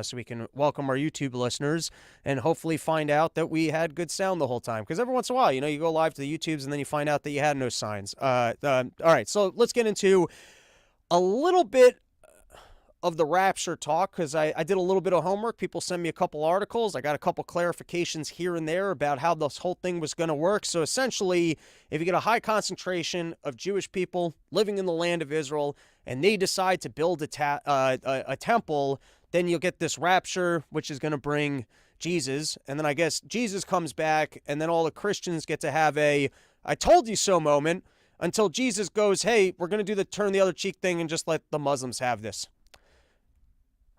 so we can welcome our YouTube listeners and hopefully find out that we had good sound the whole time. Because every once in a while, you go live to the YouTubes and then you find out that you had no signs. All right, so let's get into a little bit of the rapture talk, because I did a little bit of homework. People sent me a couple articles. I got a couple clarifications here and there about how this whole thing was going to work. So essentially, if you get a high concentration of Jewish people living in the land of Israel and they decide to build a temple, then you'll get this rapture, which is going to bring Jesus. And then I guess Jesus comes back, and then all the Christians get to have a "I told you so" moment until Jesus goes, "Hey, we're going to do the turn the other cheek thing and just let the Muslims have this."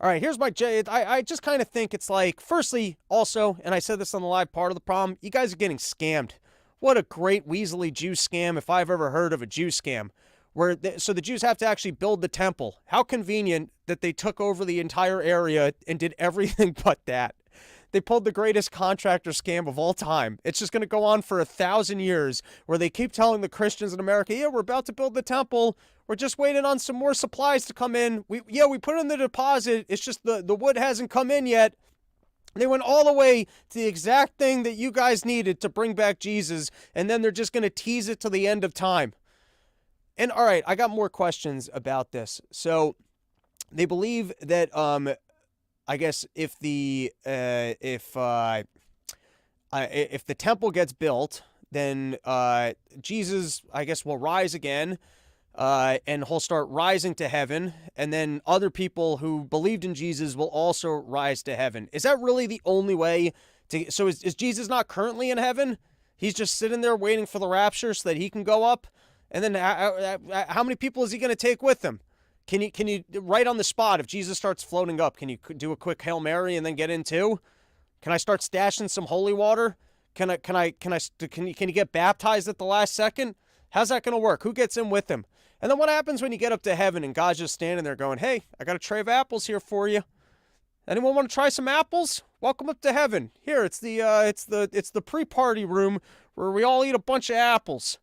All right, here's my I just kind of think it's like, firstly, also, and I said this on the live, part of the problem, you guys are getting scammed. What a great Weasley Jew scam, if I've ever heard of a Jew scam, so the Jews have to actually build the temple. How convenient that they took over the entire area and did everything but that. They pulled the greatest contractor scam of all time. It's just going to go on for 1,000 years, where they keep telling the Christians in America, yeah, we're about to build the temple. We're just waiting on some more supplies to come in. We put in the deposit. It's just the wood hasn't come in yet. They went all the way to the exact thing that you guys needed to bring back Jesus, and then they're just going to tease it to the end of time. And all right, I got more questions about this. So they believe that I guess if the temple gets built, then Jesus, I guess, will rise again, and he'll start rising to heaven, and then other people who believed in Jesus will also rise to heaven. Is that really the only way to? So is Jesus not currently in heaven? He's just sitting there waiting for the rapture so that he can go up, and then how many people is he going to take with him? Can you right on the spot, if Jesus starts floating up, can you do a quick Hail Mary and then get in too? Can I start stashing some holy water? Can you get baptized at the last second? How's that going to work? Who gets in with him? And then what happens when you get up to heaven and God's just standing there going, "Hey, I got a tray of apples here for you. Anyone want to try some apples? Welcome up to heaven. Here, it's the pre-party room where we all eat a bunch of apples."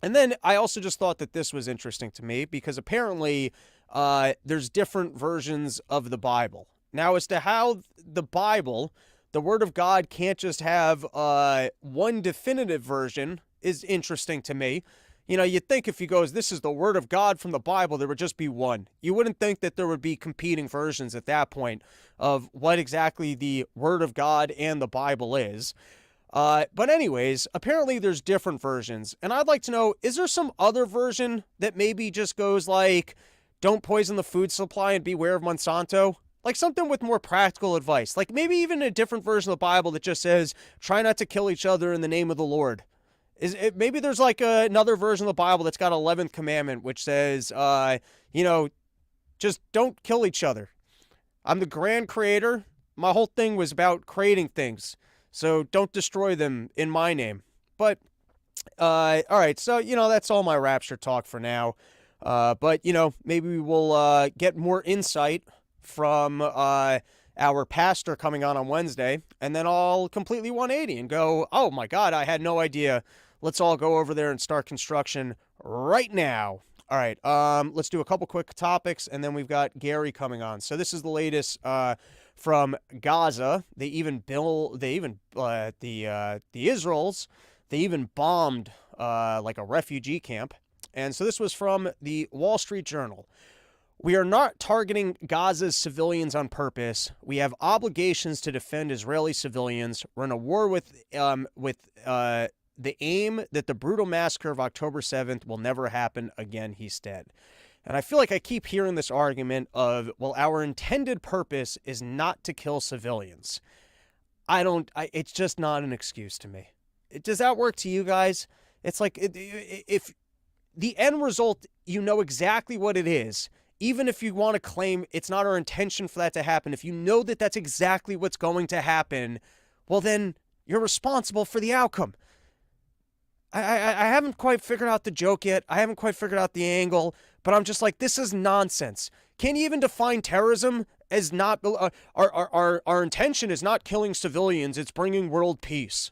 And then I also just thought that this was interesting to me, because apparently there's different versions of the Bible. Now, as to how the Bible, the Word of God, can't just have one definitive version is interesting to me. You'd think if he goes, "This is the Word of God from the Bible," there would just be one. You wouldn't think that there would be competing versions at that point of what exactly the Word of God and the Bible is. But anyways, apparently there's different versions. And I'd like to know, is there some other version that maybe just goes like, "Don't poison the food supply and beware of Monsanto"? Like something with more practical advice. Like maybe even a different version of the Bible that just says, "Try not to kill each other in the name of the Lord." Maybe there's like another version of the Bible that's got 11th commandment, which says, just don't kill each other. I'm the grand creator. My whole thing was about creating things. So don't destroy them in my name. But, all right. So, that's all my rapture talk for now. But, maybe we'll get more insight from our pastor coming on Wednesday. And then I'll completely 180 and go, "Oh my God, I had no idea. Let's all go over there and start construction right now." All right, let's do a couple quick topics, and then we've got Gary coming on. So this is the latest from Gaza. The Israels, they even bombed like a refugee camp. And so this was from the Wall Street Journal. "We are not targeting Gaza's civilians on purpose. We have obligations to defend Israeli civilians. We're in a war with the aim that the brutal massacre of October 7th will never happen again," he said. And I feel like I keep hearing this argument of, well, our intended purpose is not to kill civilians. It's just not an excuse to me. Does that work to you guys? It's like, if the end result, exactly what it is, even if you want to claim it's not our intention for that to happen, if you know that that's exactly what's going to happen, well, then you're responsible for the outcome. I haven't quite figured out the joke yet. I haven't quite figured out the angle, but I'm just like, this is nonsense. Can you even define terrorism as not, our intention is not killing civilians, it's bringing world peace.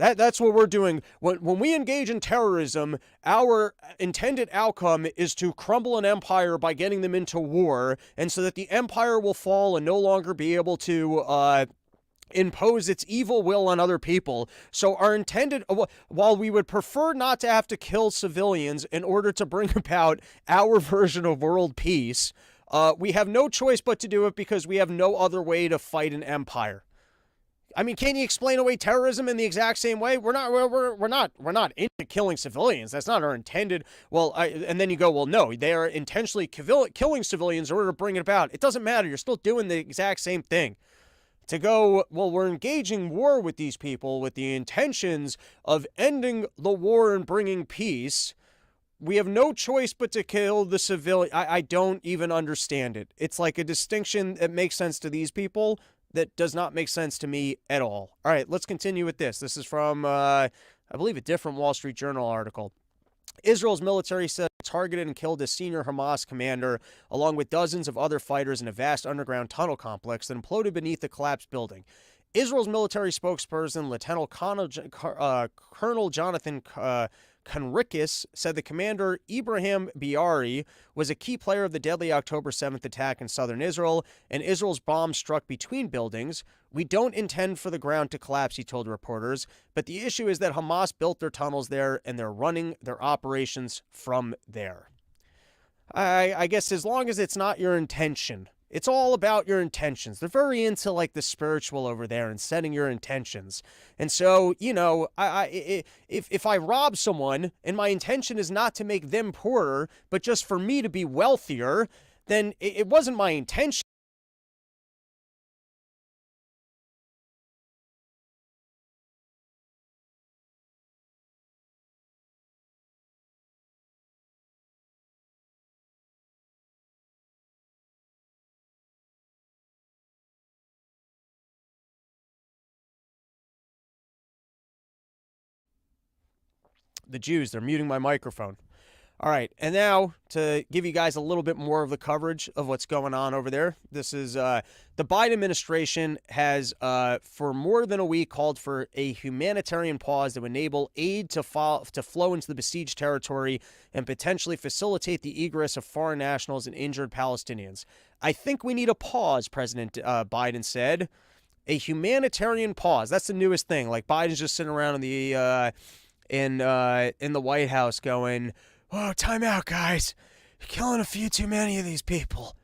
That's what we're doing. When we engage in terrorism, our intended outcome is to crumble an empire by getting them into war, and so that the empire will fall and no longer be able to impose its evil will on other people. So our intended, while we would prefer not to have to kill civilians in order to bring about our version of world peace, we have no choice but to do it because we have no other way to fight an empire. I mean, can you explain away terrorism in the exact same way? We're not into killing civilians. That's not our intended. Well, and then you go, well, no, they are intentionally killing civilians in order to bring it about. It doesn't matter. You're still doing the exact same thing. To go, well, we're engaging war with these people with the intentions of ending the war and bringing peace. We have no choice but to kill the civilian. I don't even understand it. It's like a distinction that makes sense to these people that does not make sense to me at all. All right, let's continue with this. This is from, I believe, a different Wall Street Journal article. Israel's military said it targeted and killed a senior Hamas commander, along with dozens of other fighters in a vast underground tunnel complex that imploded beneath the collapsed building. Israel's military spokesperson, Lieutenant Colonel Jonathan Conricus, said the commander, Ibrahim Biari, was a key player of the deadly October 7th attack in southern Israel, and Israel's bombs struck between buildings. We don't intend for the ground to collapse, he told reporters, but the issue is that Hamas built their tunnels there, and they're running their operations from there. I guess as long as it's not your intention. It's all about your intentions. They're very into like the spiritual over there and setting your intentions. And so, you know, if I rob someone and my intention is not to make them poorer, but just for me to be wealthier, then it wasn't my intention. The Jews, they're muting my microphone. All right, and now to give you guys a little bit more of the coverage of what's going on over there. This is the Biden administration has, for more than a week, called for a humanitarian pause that would enable aid to flow into the besieged territory and potentially facilitate the egress of foreign nationals and injured Palestinians. I think we need a pause, President Biden said. A humanitarian pause. That's the newest thing. Like Biden's just sitting around in the in the White House going, "Oh, time out, guys. You're killing a few too many of these people."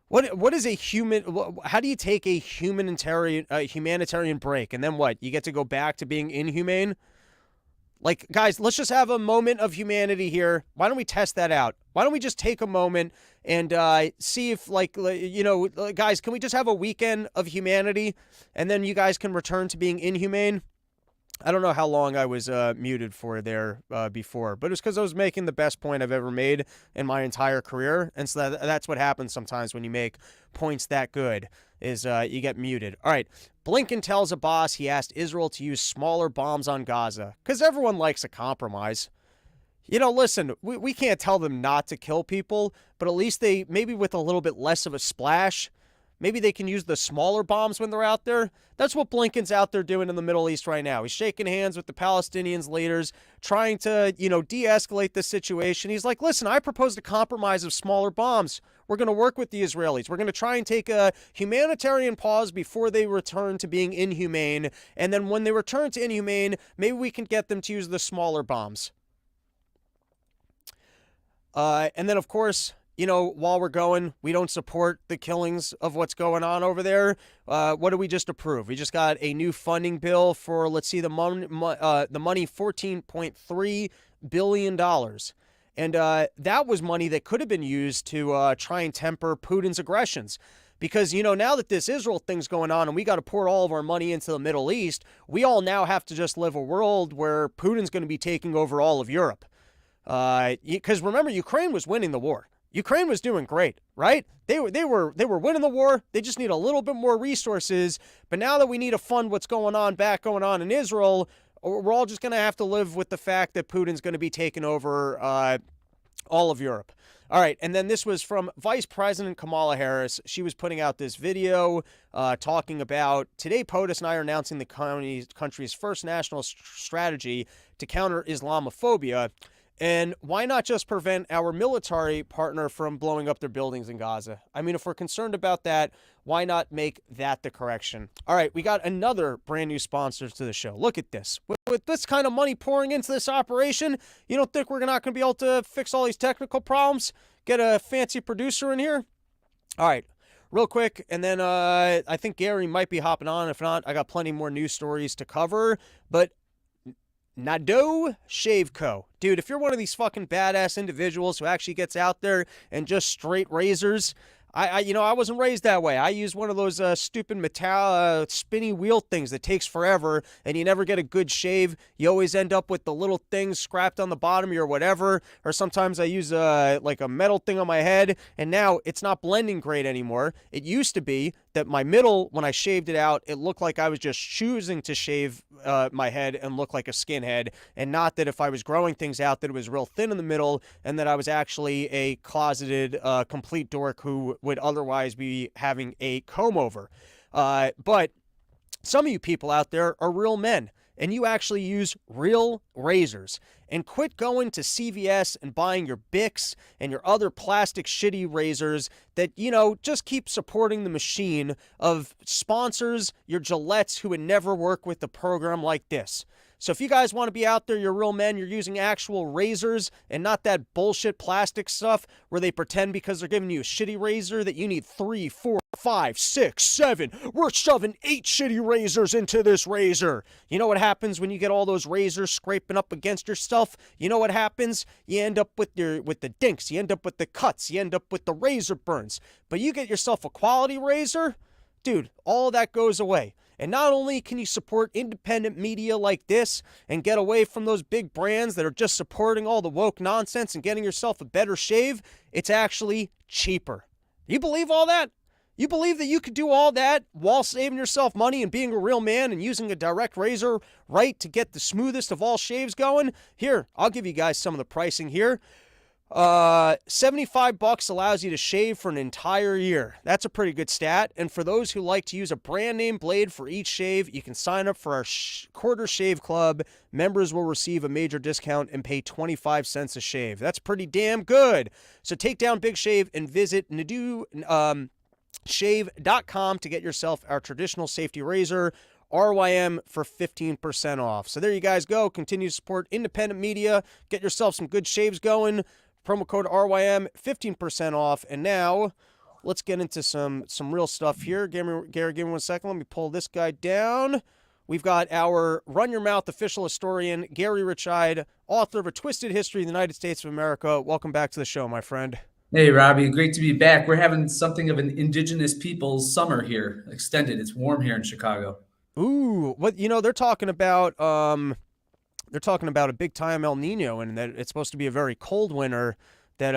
What is a human? How do you take a humanitarian break, and then what? You get to go back to being inhumane? Like, guys, let's just have a moment of humanity here. Why don't we test that out? Why don't we just take a moment and see if, like, you know, guys, can we just have a weekend of humanity, and then you guys can return to being inhumane? I don't know how long I was muted for there before, but it was because I was making the best point I've ever made in my entire career, and so that's what happens sometimes when you make points that good, is you get muted. All right, Blinken tells Abbas he asked Israel to use smaller bombs on Gaza, because everyone likes a compromise. You know, listen, we can't tell them not to kill people, but at least they, maybe with a little bit less of a splash, maybe they can use the smaller bombs when they're out there. That's what Blinken's out there doing in the Middle East right now. He's shaking hands with the Palestinians leaders, trying to, you know, de-escalate the situation. He's like, listen, I proposed a compromise of smaller bombs. We're going to work with the Israelis. We're going to try and take a humanitarian pause before they return to being inhumane. And then when they return to inhumane, maybe we can get them to use the smaller bombs. And then, of course, you know, while we're going, we don't support the killings of what's going on over there. What did we just approve? We just got a new funding bill for, let's see, the money, $14.3 billion. And that was money that could have been used to try and temper Putin's aggressions. Because, you know, now that this Israel thing's going on and we got to pour all of our money into the Middle East, we all now have to just live a world where Putin's going to be taking over all of Europe. Because remember, Ukraine was winning the war. Ukraine was doing great, right? They were winning the war. They just need a little bit more resources. But now that we need to fund what's going on in Israel, we're all just going to have to live with the fact that Putin's going to be taking over all of Europe. All right, and then this was from Vice President Kamala Harris. She was putting out this video talking about, today POTUS and I are announcing the country's first national strategy to counter Islamophobia. And why not just prevent our military partner from blowing up their buildings in Gaza? I mean, if we're concerned about that, why not make that the correction? All right, we got another brand new sponsor to the show. Look at this. With this kind of money pouring into this operation, you don't think we're not going to be able to fix all these technical problems? Get a fancy producer in here? All right, real quick, and then I think Gary might be hopping on. If not, I got plenty more news stories to cover. But Nadeau Shave Co. Dude, if you're one of these fucking badass individuals who actually gets out there and just straight razors, I wasn't raised that way. I use one of those stupid metal spinny wheel things that takes forever, and you never get a good shave. You always end up with the little things scrapped on the bottom or whatever. Or sometimes I use like a metal thing on my head, and now it's not blending great anymore. It used to be that my middle, when I shaved it out, it looked like I was just choosing to shave my head and look like a skinhead, and not that if I was growing things out that it was real thin in the middle and that I was actually a closeted complete dork who would otherwise be having a comb over. But some of you people out there are real men, and you actually use real razors. And quit going to CVS and buying your Bics and your other plastic shitty razors that, just keep supporting the machine of sponsors, your Gillettes, who would never work with a program like this. So if you guys want to be out there, you're real men, you're using actual razors and not that bullshit plastic stuff where they pretend because they're giving you a shitty razor that you need 3, 4, 5, 6, 7. We're shoving 8 shitty razors into this razor. You know what happens when you get all those razors scraping up against your stuff? You know what happens? You end up with the dinks, you end up with the cuts, you end up with the razor burns. But you get yourself a quality razor, dude, all that goes away. And not only can you support independent media like this and get away from those big brands that are just supporting all the woke nonsense and getting yourself a better shave, it's actually cheaper. You believe all that? You believe that you could do all that while saving yourself money and being a real man and using a direct razor right to get the smoothest of all shaves going? Here, I'll give you guys some of the pricing here. $75 allows you to shave for an entire year. That's a pretty good stat. And for those who like to use a brand name blade for each shave, you can sign up for our quarter shave club. Members will receive a major discount and pay 25 cents a shave. That's pretty damn good. So take down Big Shave and visit shave.com to get yourself our traditional safety razor, RYM, for 15% off. So there you guys go. Continue to support independent media. Get yourself some good shaves going. Promo code RYM, 15% off. And now let's get into some real stuff here. Gary, give me 1 second. Let me pull this guy down. We've got our Run Your Mouth official historian, Gary Richy, author of A Twisted History of the United States of America. Welcome back to the show, my friend. Hey, Robbie. Great to be back. We're having something of an indigenous people's summer here, extended. It's warm here in Chicago. Ooh, what they're talking about a big time El Nino, and that it's supposed to be a very cold winter that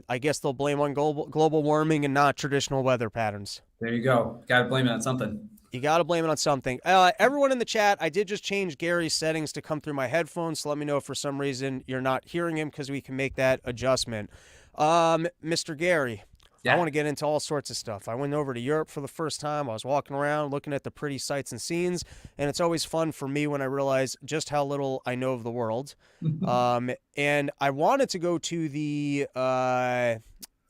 I guess they'll blame on global warming and not traditional weather patterns. There you go. Got to blame it on something. You got to blame it on something. Everyone in the chat, I did just change Gary's settings to come through my headphones, so let me know if for some reason you're not hearing him, because we can make that adjustment. Mr. Gary, yeah. I want to get into all sorts of stuff. I went over to Europe for the first time. I was walking around looking at the pretty sights and scenes, and it's always fun for me when I realize just how little I know of the world. And I wanted to go to the I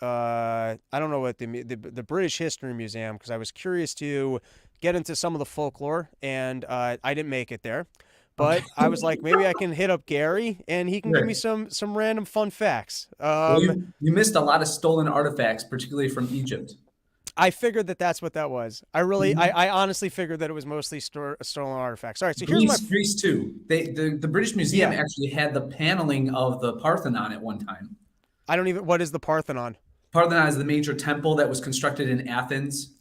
don't know what the British History Museum, because I was curious to get into some of the folklore, and I didn't make it there. But I was like, maybe I can hit up Gary, and he can give me some random fun facts. You missed a lot of stolen artifacts, particularly from Egypt. I figured that's what that was. I honestly figured that it was mostly stolen artifacts. All right, so here's Greece too. The British Museum actually had the paneling of the Parthenon at one time. What is the Parthenon? Parthenon is the major temple that was constructed in Athens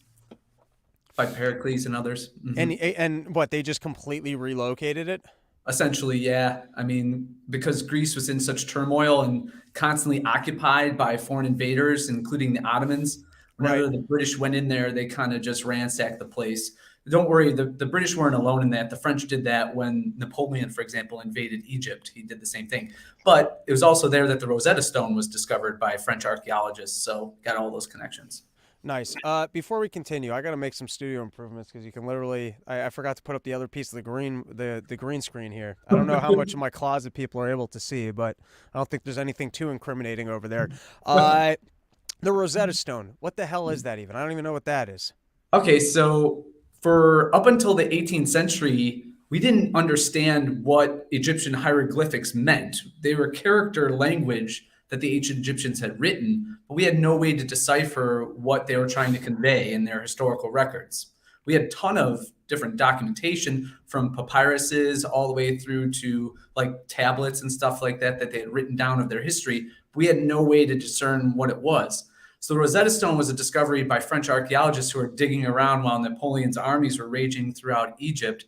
by Pericles and others. And what, they just completely relocated it? Essentially, yeah. I mean, because Greece was in such turmoil and constantly occupied by foreign invaders, including the Ottomans. Whenever the British went in there, they kind of just ransacked the place. don't worry, the British weren't alone in that. The French did that when Napoleon, for example, invaded Egypt. He did the same thing. But it was also there that the Rosetta Stone was discovered by French archaeologists. So got all those connections. Nice. Before we continue, I got to make some studio improvements because you can literally. I forgot to put up the other piece of the green screen here. I don't know how much of my closet people are able to see, but I don't think there's anything too incriminating over there. The Rosetta Stone. What the hell is that even? I don't even know what that is. Okay, so for up until the 18th century, we didn't understand what Egyptian hieroglyphics meant. They were character language that the ancient Egyptians had written, but we had no way to decipher what they were trying to convey in their historical records. We had a ton of different documentation from papyruses all the way through to like tablets and stuff like that they had written down of their history. We had no way to discern what it was. So the Rosetta Stone was a discovery by French archaeologists who were digging around while Napoleon's armies were raging throughout Egypt.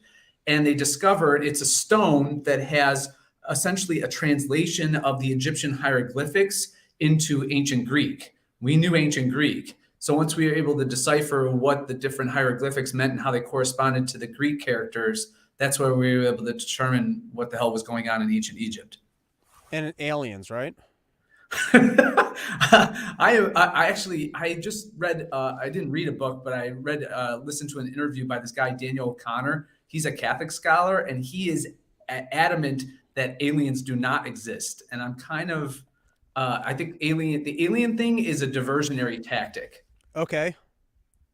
And they discovered it's a stone that has essentially a translation of the Egyptian hieroglyphics into ancient Greek. We knew ancient Greek. So once we were able to decipher what the different hieroglyphics meant and how they corresponded to the Greek characters, that's where we were able to determine what the hell was going on in ancient Egypt. And aliens, right? I just read, I didn't read a book, but I listened to an interview by this guy, Daniel O'Connor. He's a Catholic scholar, and he is adamant that aliens do not exist. And I'm kind of, I think the alien thing is a diversionary tactic. Okay.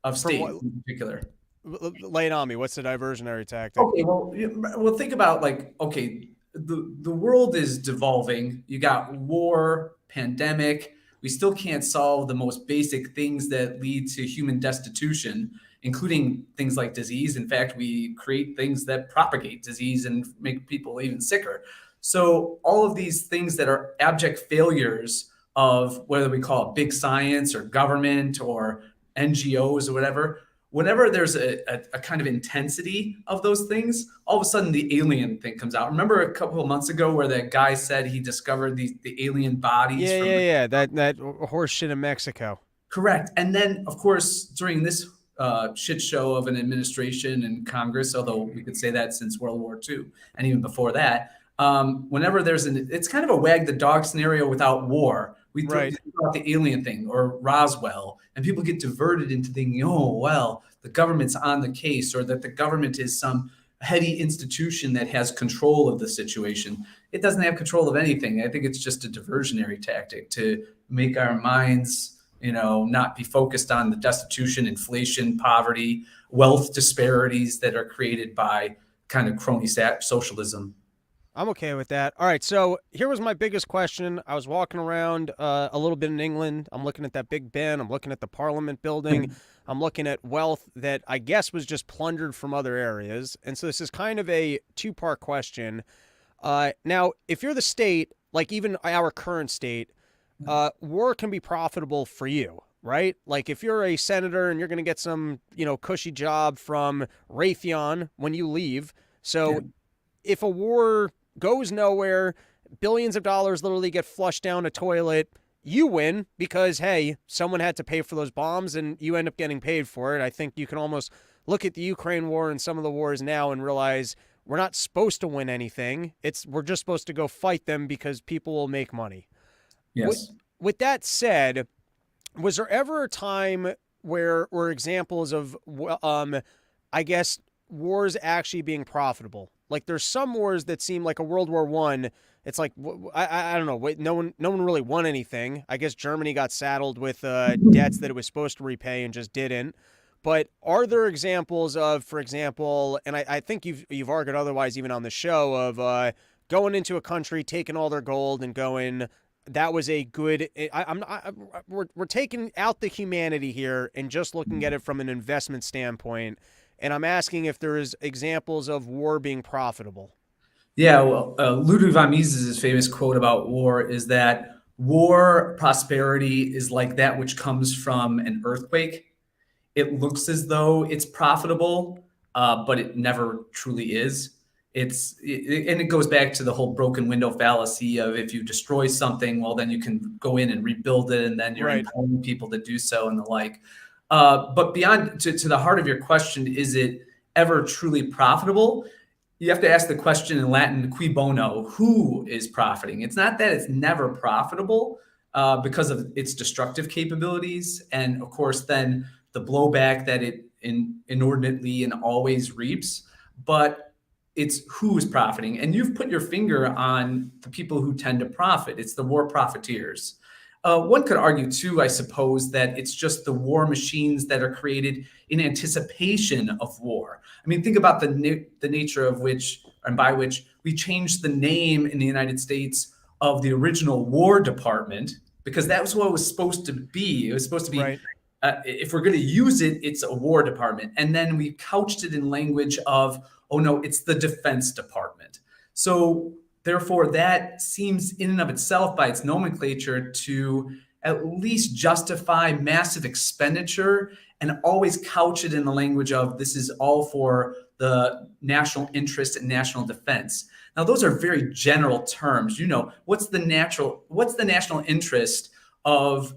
Of state in particular. Lay it on me. What's the diversionary tactic? Okay, well, think about like, okay, the world is devolving. You got war, pandemic. We still can't solve the most basic things that lead to human destitution, including things like disease. In fact, we create things that propagate disease and make people even sicker. So all of these things that are abject failures of whether we call it big science or government or NGOs or whatever, whenever there's a kind of intensity of those things, all of a sudden the alien thing comes out. Remember a couple of months ago where that guy said he discovered the alien bodies? Yeah. That horse shit in Mexico. Correct. And then, of course, during this shit show of an administration and Congress, although we could say that since World War II and even before that, whenever it's kind of a wag the dog scenario without war. We talk about the alien thing or Roswell, and people get diverted into thinking, oh, well, the government's on the case, or that the government is some heady institution that has control of the situation. It doesn't have control of anything. I think it's just a diversionary tactic to make our minds, not be focused on the destitution, inflation, poverty, wealth disparities that are created by kind of crony socialism. I'm okay with that. All right, so here was my biggest question. I was walking around a little bit in England. I'm looking at that Big Ben. I'm looking at the Parliament building. I'm looking at wealth that I guess was just plundered from other areas. And so this is kind of a two-part question. Now, if you're the state, like even our current state, war can be profitable for you, right? Like if you're a senator and you're going to get some, cushy job from Raytheon when you leave. So if a war goes nowhere, billions of dollars literally get flushed down a toilet, you win because, hey, someone had to pay for those bombs and you end up getting paid for it. I think you can almost look at the Ukraine war and some of the wars now and realize we're not supposed to win anything. We're just supposed to go fight them because people will make money. Yes. With that said, was there ever a time where examples of, I guess, wars actually being profitable? Like there's some wars that seem like a World War I. It's like, I don't know. No one really won anything. I guess Germany got saddled with debts that it was supposed to repay and just didn't. But are there examples of, for example, and I think you've argued otherwise even on the show, of going into a country, taking all their gold and going, that was a good, we're taking out the humanity here and just looking at it from an investment standpoint. And I'm asking if there is examples of war being profitable. Yeah, well, Ludwig von Mises' famous quote about war is that war prosperity is like that which comes from an earthquake. It looks as though it's profitable, but it never truly is. And it goes back to the whole broken window fallacy of if you destroy something, well, then you can go in and rebuild it, and then you're employing people to do so and the like. But beyond to the heart of your question, is it ever truly profitable, you have to ask the question in Latin, cui bono, who is profiting? It's not that it's never profitable because of its destructive capabilities. And of course, then the blowback that it inordinately and always reaps, but it's who is profiting. And you've put your finger on the people who tend to profit. It's the war profiteers. One could argue too, I suppose, that it's just the war machines that are created in anticipation of war. I mean, think about the nature of which, and by which, we changed the name in the United States of the original War Department, because that was what it was supposed to be. It was supposed to be, Right. If we're going to use it, it's a War Department. And then we couched it in language of, oh no, it's the Defense Department. So therefore, that seems in and of itself by its nomenclature to at least justify massive expenditure and always couch it in the language of this is all for the national interest and national defense. Now, those are very general terms. You know, what's the national interest of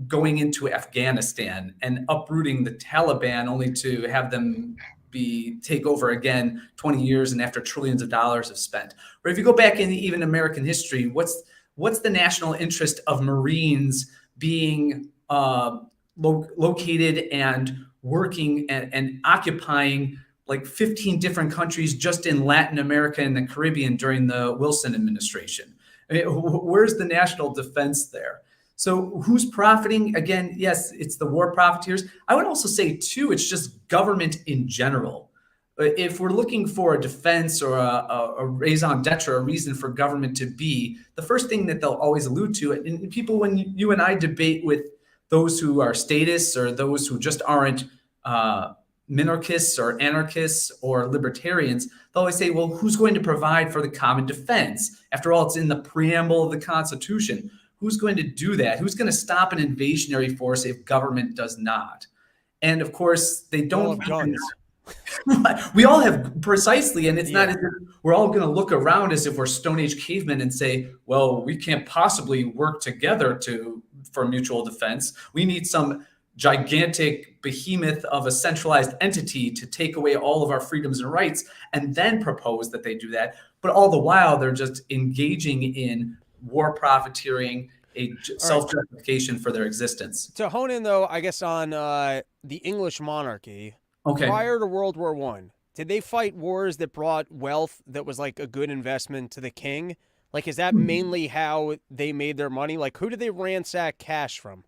going into Afghanistan and uprooting the Taliban only to have them take over again 20 years and after trillions of dollars have spent? Or if you go back in even American history, what's the national interest of Marines being located and working and occupying like 15 different countries just in Latin America and the Caribbean during the Wilson administration? I mean, where's the national defense there? So who's profiting? Again, yes, it's the war profiteers. I would also say, too, it's just government in general. If we're looking for a defense or a raison d'etre, a reason for government to be, the first thing that they'll always allude to, and people, when you and I debate with those who are statists or those who just aren't minarchists or anarchists or libertarians, they'll always say, well, who's going to provide for the common defense? After all, it's in the preamble of the Constitution. Who's going to do that? Who's going to stop an invasionary force if government does not? And of course, they don't. We all have, precisely, and it's not as if we're all going to look around as if we're Stone Age cavemen and say, well, we can't possibly work together for mutual defense. We need some gigantic behemoth of a centralized entity to take away all of our freedoms and rights and then propose that they do that. But all the while, they're just engaging in war profiteering, a self-justification for their existence. To hone in, though, I guess on the English monarchy, prior to World War I, did they fight wars that brought wealth that was like a good investment to the king? Like, is that mainly how they made their money? Like, who did they ransack cash from?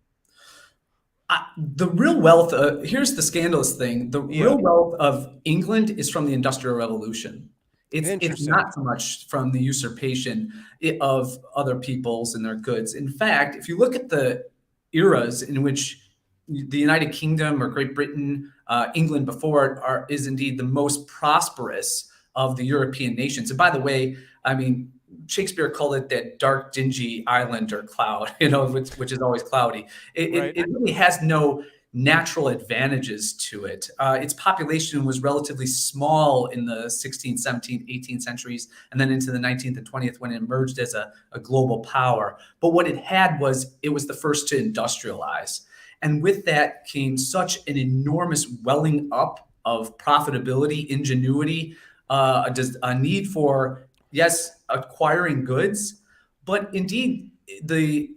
The real wealth, here's the scandalous thing. The real wealth of England is from the Industrial Revolution. It's not so much from the usurpation of other peoples and their goods. In fact, if you look at the eras in which the United Kingdom or Great Britain, England before it is indeed the most prosperous of the European nations. And by the way, I mean, Shakespeare called it that dark, dingy island or cloud, which is always cloudy. It really has no natural advantages to it. Its population was relatively small in the 16th, 17th, 18th centuries, and then into the 19th and 20th when it emerged as a global power. But what it had was it was the first to industrialize. And with that came such an enormous welling up of profitability, ingenuity, a need for, yes, acquiring goods, but indeed the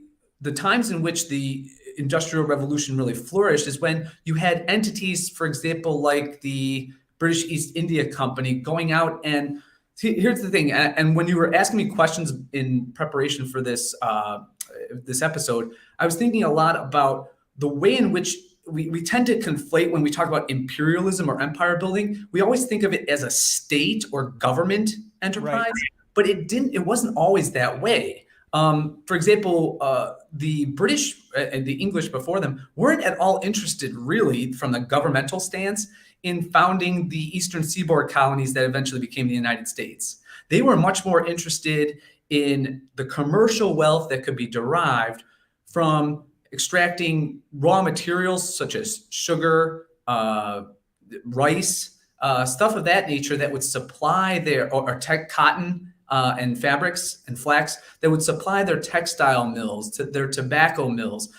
times in which the Industrial Revolution really flourished is when you had entities, for example, like the British East India Company going out and here's the thing. And when you were asking me questions in preparation for this episode, I was thinking a lot about the way in which we tend to conflate when we talk about imperialism or empire building. We always think of it as a state or government enterprise, but it wasn't always that way. For example, the British and the English before them weren't at all interested, really, from the governmental stance, in founding the Eastern Seaboard colonies that eventually became the United States. They were much more interested in the commercial wealth that could be derived from extracting raw materials such as sugar, rice, stuff of that nature that would supply cotton, and fabrics and flax that would supply their textile mills, their tobacco mills,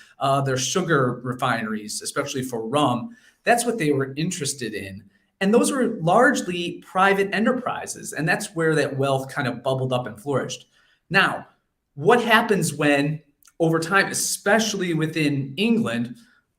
their sugar refineries, especially for rum. That's what they were interested in. And those were largely private enterprises. And that's where that wealth kind of bubbled up and flourished. Now, what happens when, over time, especially within England,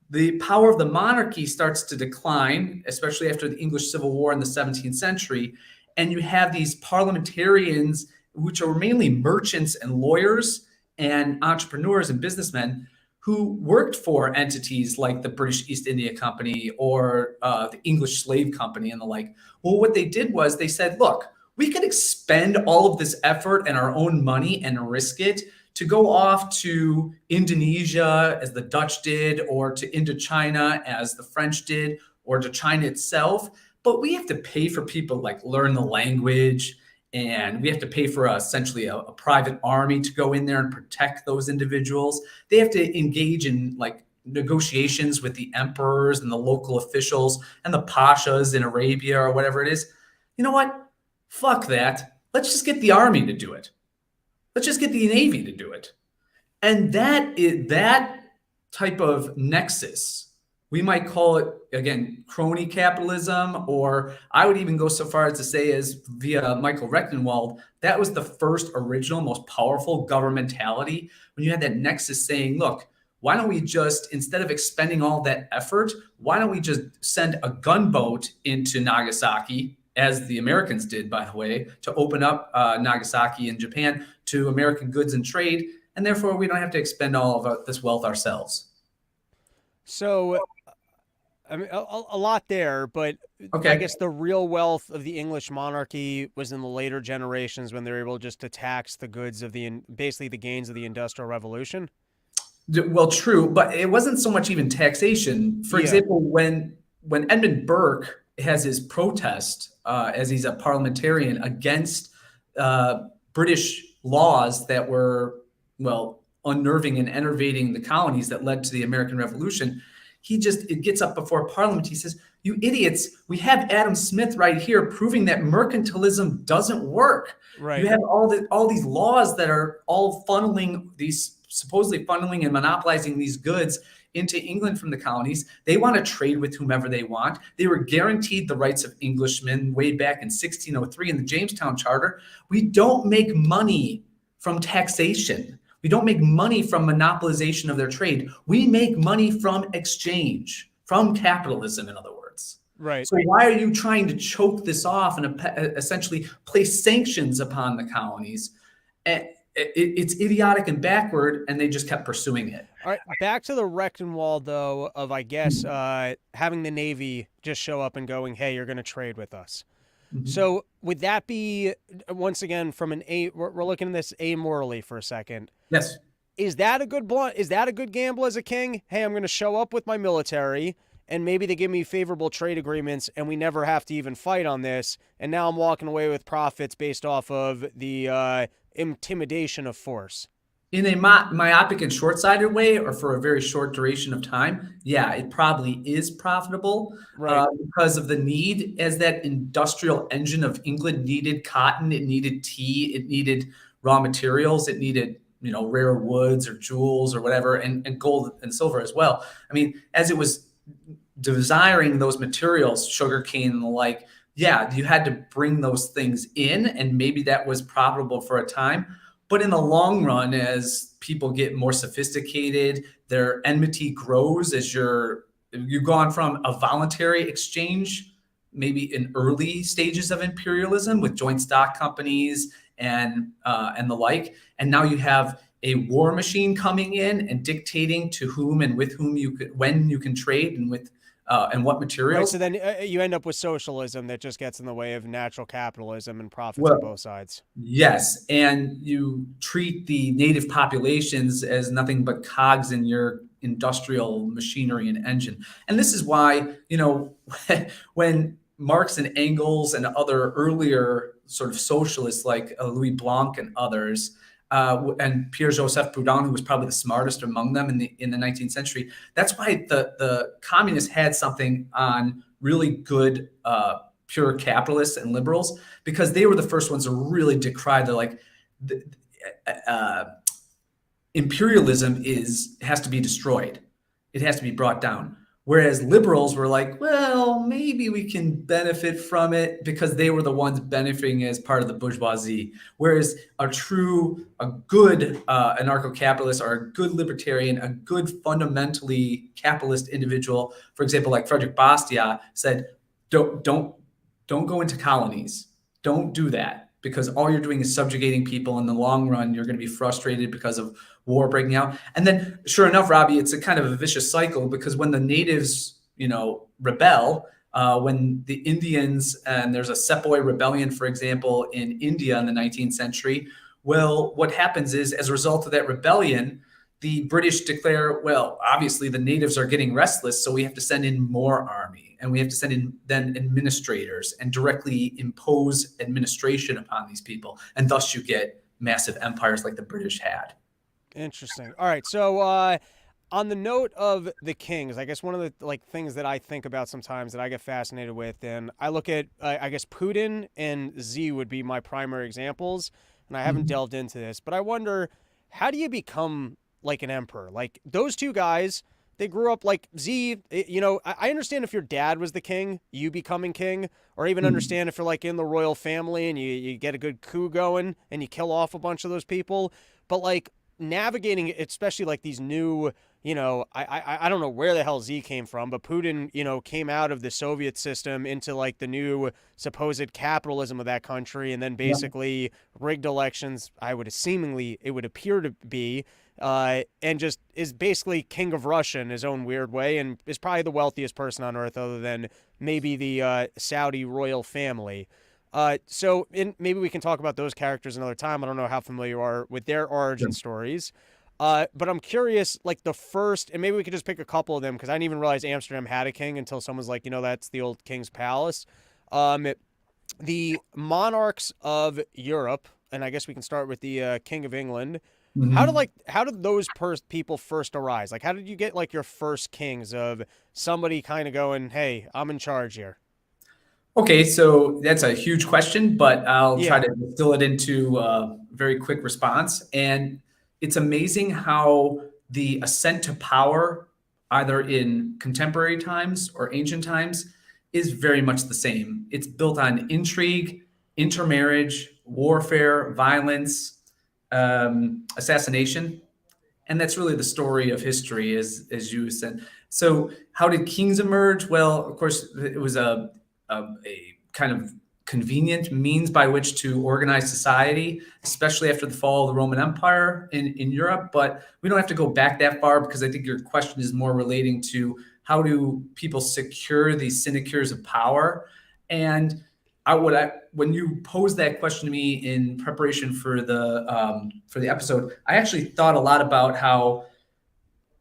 the power of the monarchy starts to decline, especially after the English Civil War in the 17th century, and you have these parliamentarians, which are mainly merchants and lawyers and entrepreneurs and businessmen, who worked for entities like the British East India Company or the English Slave Company and the like. Well, what they did was they said, look, we could expend all of this effort and our own money and risk it to go off to Indonesia, as the Dutch did, or to Indochina, as the French did, or to China itself. But we have to pay for people like learn the language, and we have to pay for essentially a private army to go in there and protect those individuals. They have to engage in like negotiations with the emperors and the local officials and the pashas in Arabia or whatever it is. You know what? Fuck that. Let's just get the army to do it. Let's just get the Navy to do it. And that type of nexus, we might call it, again, crony capitalism, or I would even go so far as to say, as via Michael Rectenwald, that was the first original, most powerful governmentality, when you had that nexus saying, look, why don't we just, instead of expending all that effort, why don't we just send a gunboat into Nagasaki, as the Americans did, by the way, to open up Nagasaki in Japan to American goods and trade, and therefore we don't have to expend all of this wealth ourselves. So, I mean, a lot there, but okay. I guess the real wealth of the English monarchy was in the later generations when they were able just to tax the goods of basically the gains of the Industrial Revolution. Well, true, but it wasn't so much even taxation. For example, when Edmund Burke has his protest as he's a parliamentarian against British laws that were, well, unnerving and enervating the colonies that led to the American Revolution, it gets up before Parliament. He says, you idiots, we have Adam Smith right here proving that mercantilism doesn't work. Right. You have all these laws that are all supposedly funneling and monopolizing these goods into England from the colonies. They want to trade with whomever they want. They were guaranteed the rights of Englishmen way back in 1603 in the Jamestown Charter. We don't make money from taxation. We don't make money from monopolization of their trade. We make money from exchange, from capitalism, in other words. Right. So why are you trying to choke this off and essentially place sanctions upon the colonies? It's idiotic and backward, and they just kept pursuing it. All right, back to the Rectenwald, though, of, I guess, having the Navy just show up and going, hey, you're going to trade with us. Mm-hmm. So would that be, once again, we're looking at this amorally for a second. Yes. Is that a good gamble as a king? Hey, I'm going to show up with my military, and maybe they give me favorable trade agreements, and we never have to even fight on this, and now I'm walking away with profits based off of the intimidation of force. In a myopic and short-sighted way, or for a very short duration of time, yeah, it probably is profitable, right? Because of the need, as that industrial engine of England needed cotton, it needed tea, it needed raw materials, it needed rare woods or jewels or whatever, and gold and silver as well. I mean, as it was desiring those materials, sugarcane and the like, yeah, you had to bring those things in, and maybe that was profitable for a time. But in the long run, as people get more sophisticated, their enmity grows as you've gone from a voluntary exchange, maybe in early stages of imperialism with joint stock companies and the like, and now you have a war machine coming in and dictating to whom and with whom when you can trade and with and what materials. Right, so then you end up with socialism that just gets in the way of natural capitalism and profits on both sides. Yes, and you treat the native populations as nothing but cogs in your industrial machinery and engine. And this is why, when Marx and Engels and other earlier sort of socialists like Louis Blanc and others, and Pierre-Joseph Proudhon, who was probably the smartest among them in the 19th century. That's why the communists had something on really good pure capitalists and liberals, because they were the first ones to really decry imperialism has to be destroyed. It has to be brought down. Whereas liberals were like, well, maybe we can benefit from it because they were the ones benefiting as part of the bourgeoisie. Whereas a good anarcho-capitalist or a good libertarian, a good fundamentally capitalist individual, for example, like Frederick Bastiat said, don't go into colonies. Don't do that, because all you're doing is subjugating people. In the long run, you're going to be frustrated because of war breaking out. And then, sure enough, Robbie, it's a kind of a vicious cycle, because when the natives, rebel, when the Indians, and there's a Sepoy rebellion, for example, in India in the 19th century, well, what happens is, as a result of that rebellion, the British declare, well, obviously the natives are getting restless, so we have to send in more army, and we have to send in then administrators and directly impose administration upon these people. And thus you get massive empires like the British had. Interesting. All right. So, on the note of the kings, I guess one of the things that I think about sometimes that I get fascinated with, and I look at, I guess Putin and Z would be my primary examples, and I haven't delved into this, but I wonder, how do you become like an emperor? Like those two guys, they grew up like Z, I understand if your dad was the king, you becoming king, or even understand if you're like in the royal family and you get a good coup going and you kill off a bunch of those people, but like navigating, especially like these new, I don't know where the hell Z came from, but Putin, came out of the Soviet system into like the new supposed capitalism of that country, and then basically rigged elections. It would appear to be, and just is basically king of Russia in his own weird way, and is probably the wealthiest person on earth other than maybe the Saudi royal family. So maybe we can talk about those characters another time. I don't know how familiar you are with their origin stories. But I'm curious, like the first, and maybe we could just pick a couple of them, because I didn't even realize Amsterdam had a king until someone's like, that's the old king's palace. The monarchs of Europe, and I guess we can start with the King of England. How did those people first arise? Like, how did you get like your first kings of somebody kind of going, hey, I'm in charge here? Okay, so that's a huge question, but I'll try Yeah. to distill it into a very quick response. And it's amazing how the ascent to power, either in contemporary times or ancient times, is very much the same. It's built on intrigue, intermarriage, warfare, violence, assassination. And that's really the story of history, as you said. So how did kings emerge? Well, of course, it was a kind of convenient means by which to organize society, especially after the fall of the Roman Empire in Europe. But we don't have to go back that far, because I think your question is more relating to how do people secure these sinecures of power. And when you posed that question to me in preparation for the episode, I actually thought a lot about how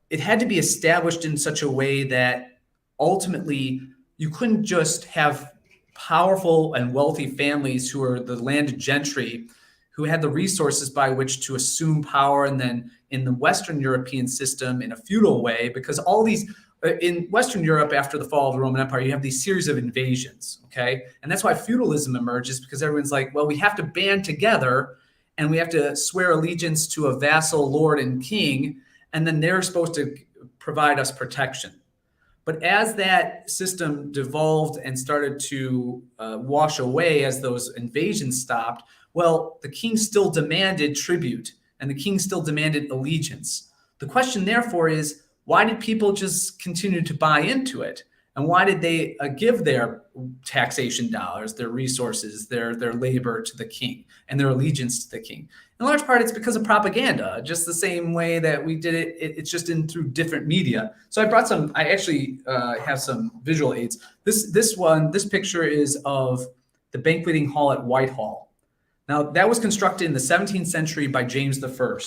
it had to be established in such a way that ultimately you couldn't just have powerful and wealthy families who are the landed gentry who had the resources by which to assume power, and then in the Western European system in a feudal way, because all these in Western Europe after the fall of the Roman Empire, you have these series of invasions, okay? And that's why feudalism emerges, because everyone's like, well, we have to band together and we have to swear allegiance to a vassal lord and king, and then they're supposed to provide us protection. But as that system devolved and started to wash away as those invasions stopped, well, the king still demanded tribute and the king still demanded allegiance. The question, therefore, is why did people just continue to buy into it? And why did they give their taxation dollars, their resources, their labor to the king and their allegiance to the king? In large part, it's because of propaganda, just the same way that we did it. It's just through different media. So I actually have some visual aids. This picture is of the banqueting hall at Whitehall. Now, that was constructed in the 17th century by James I,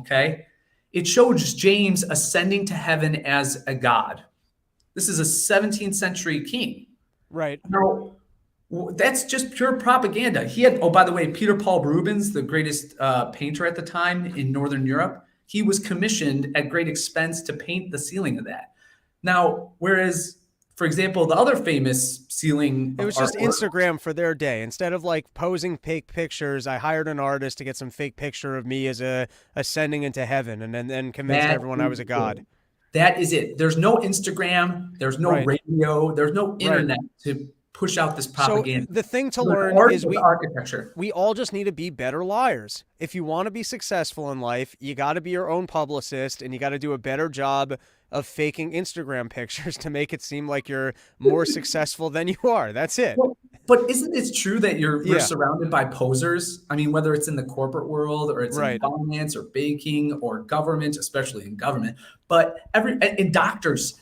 okay? It shows James ascending to heaven as a god. This is a 17th century king. Right. Now, that's just pure propaganda. He had, by the way, Peter Paul Rubens, the greatest painter at the time in Northern Europe, he was commissioned at great expense to paint the ceiling of that. Now, whereas, for example, the other famous ceiling, it was just Instagram for their day. Instead of like posing fake pictures, I hired an artist to get some fake picture of me as ascending into heaven, and then convinced everyone I was a god. That is it. There's no Instagram, there's no Right. radio, there's no Right. internet to push out this So propaganda. the thing to The learn art is of architecture. we all just need to be better liars. If you want to be successful in life, you got to be your own publicist, and you got to do a better job of faking Instagram pictures to make it seem like you're more successful than you are. That's it. Well, but isn't it true that we're Yeah. surrounded by posers? I mean, whether it's in the corporate world or it's in Right. finance or banking or government, especially in government, but in doctors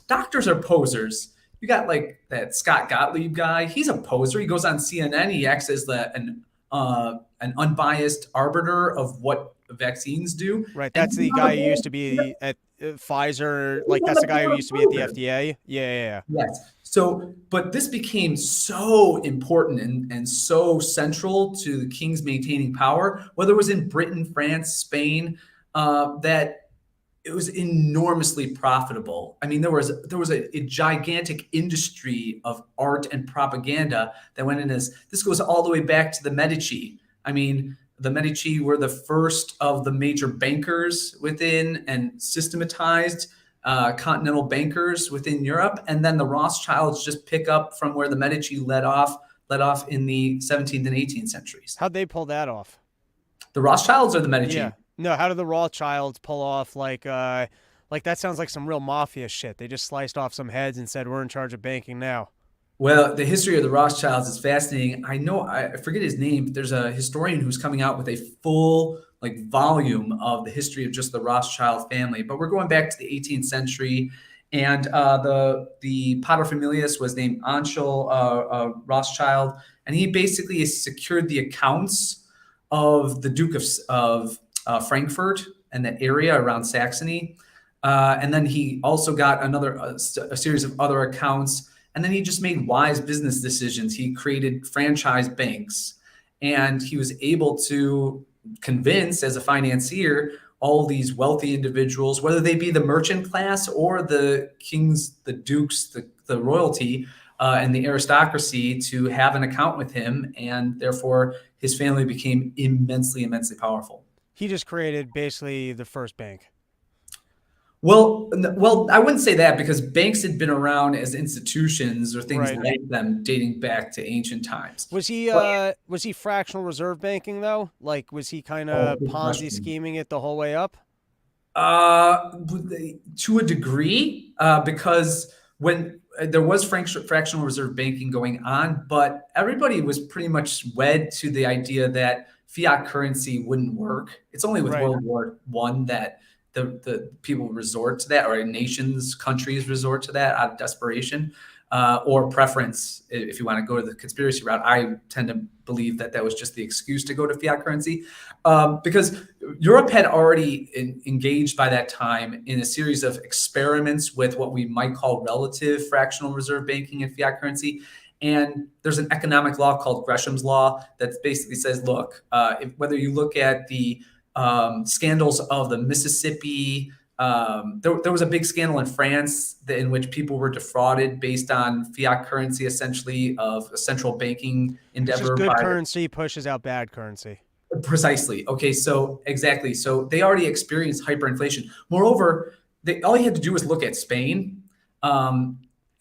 are posers. You got like that Scott Gottlieb guy. He's a poser. He goes on CNN. He acts as an unbiased arbiter of what vaccines do. Right. And That's the guy who used to be at Pfizer. Like, that's the guy who used to be at the FDA. Yeah. Yes. So, but this became so important and so central to the king's maintaining power, whether it was in Britain, France, Spain, that it was enormously profitable. I mean, there was a gigantic industry of art and propaganda that went in this goes all the way back to the Medici. I mean, the Medici were the first of the major bankers within and systematized continental bankers within Europe. And then the Rothschilds just pick up from where the Medici led off in the 17th and 18th centuries. How'd they pull that off? The Rothschilds or the Medici? Yeah. No, how did the Rothschilds pull off like that sounds like some real mafia shit. They just sliced off some heads and said, we're in charge of banking now. Well, the history of the Rothschilds is fascinating. I forget his name, but there's a historian who's coming out with a full volume of the history of just the Rothschild family. But we're going back to the 18th century, and the paterfamilias was named Anschel Rothschild, and he basically secured the accounts of the Duke of Frankfurt and the area around Saxony, and then he also got a series of other accounts. And then he just made wise business decisions. He created franchise banks, and he was able to convince, as a financier, all these wealthy individuals, whether they be the merchant class or the kings, the dukes, the royalty, and the aristocracy, to have an account with him. And therefore, his family became immensely powerful. He just created basically the first bank. Well, I wouldn't say that, because banks had been around as institutions or things like them dating back to ancient times. Was he fractional reserve banking though? Like, was he kind of Ponzi scheming it the whole way up? To a degree, because when there was fractional reserve banking going on, but everybody was pretty much wed to the idea that fiat currency wouldn't work. It's only with World War I that the people resort to that, or countries resort to that out of desperation or preference. If you want to go to the conspiracy route, I tend to believe that was just the excuse to go to fiat currency, because Europe had already engaged by that time in a series of experiments with what we might call relative fractional reserve banking and fiat currency. And there's an economic law called Gresham's Law that basically says, look, whether you look at the scandals of the Mississippi. There was a big scandal in France in which people were defrauded based on fiat currency, essentially, of a central banking endeavor. Good currency pushes out bad currency. Precisely. Okay, so exactly. So they already experienced hyperinflation. Moreover, all you had to do was look at Spain.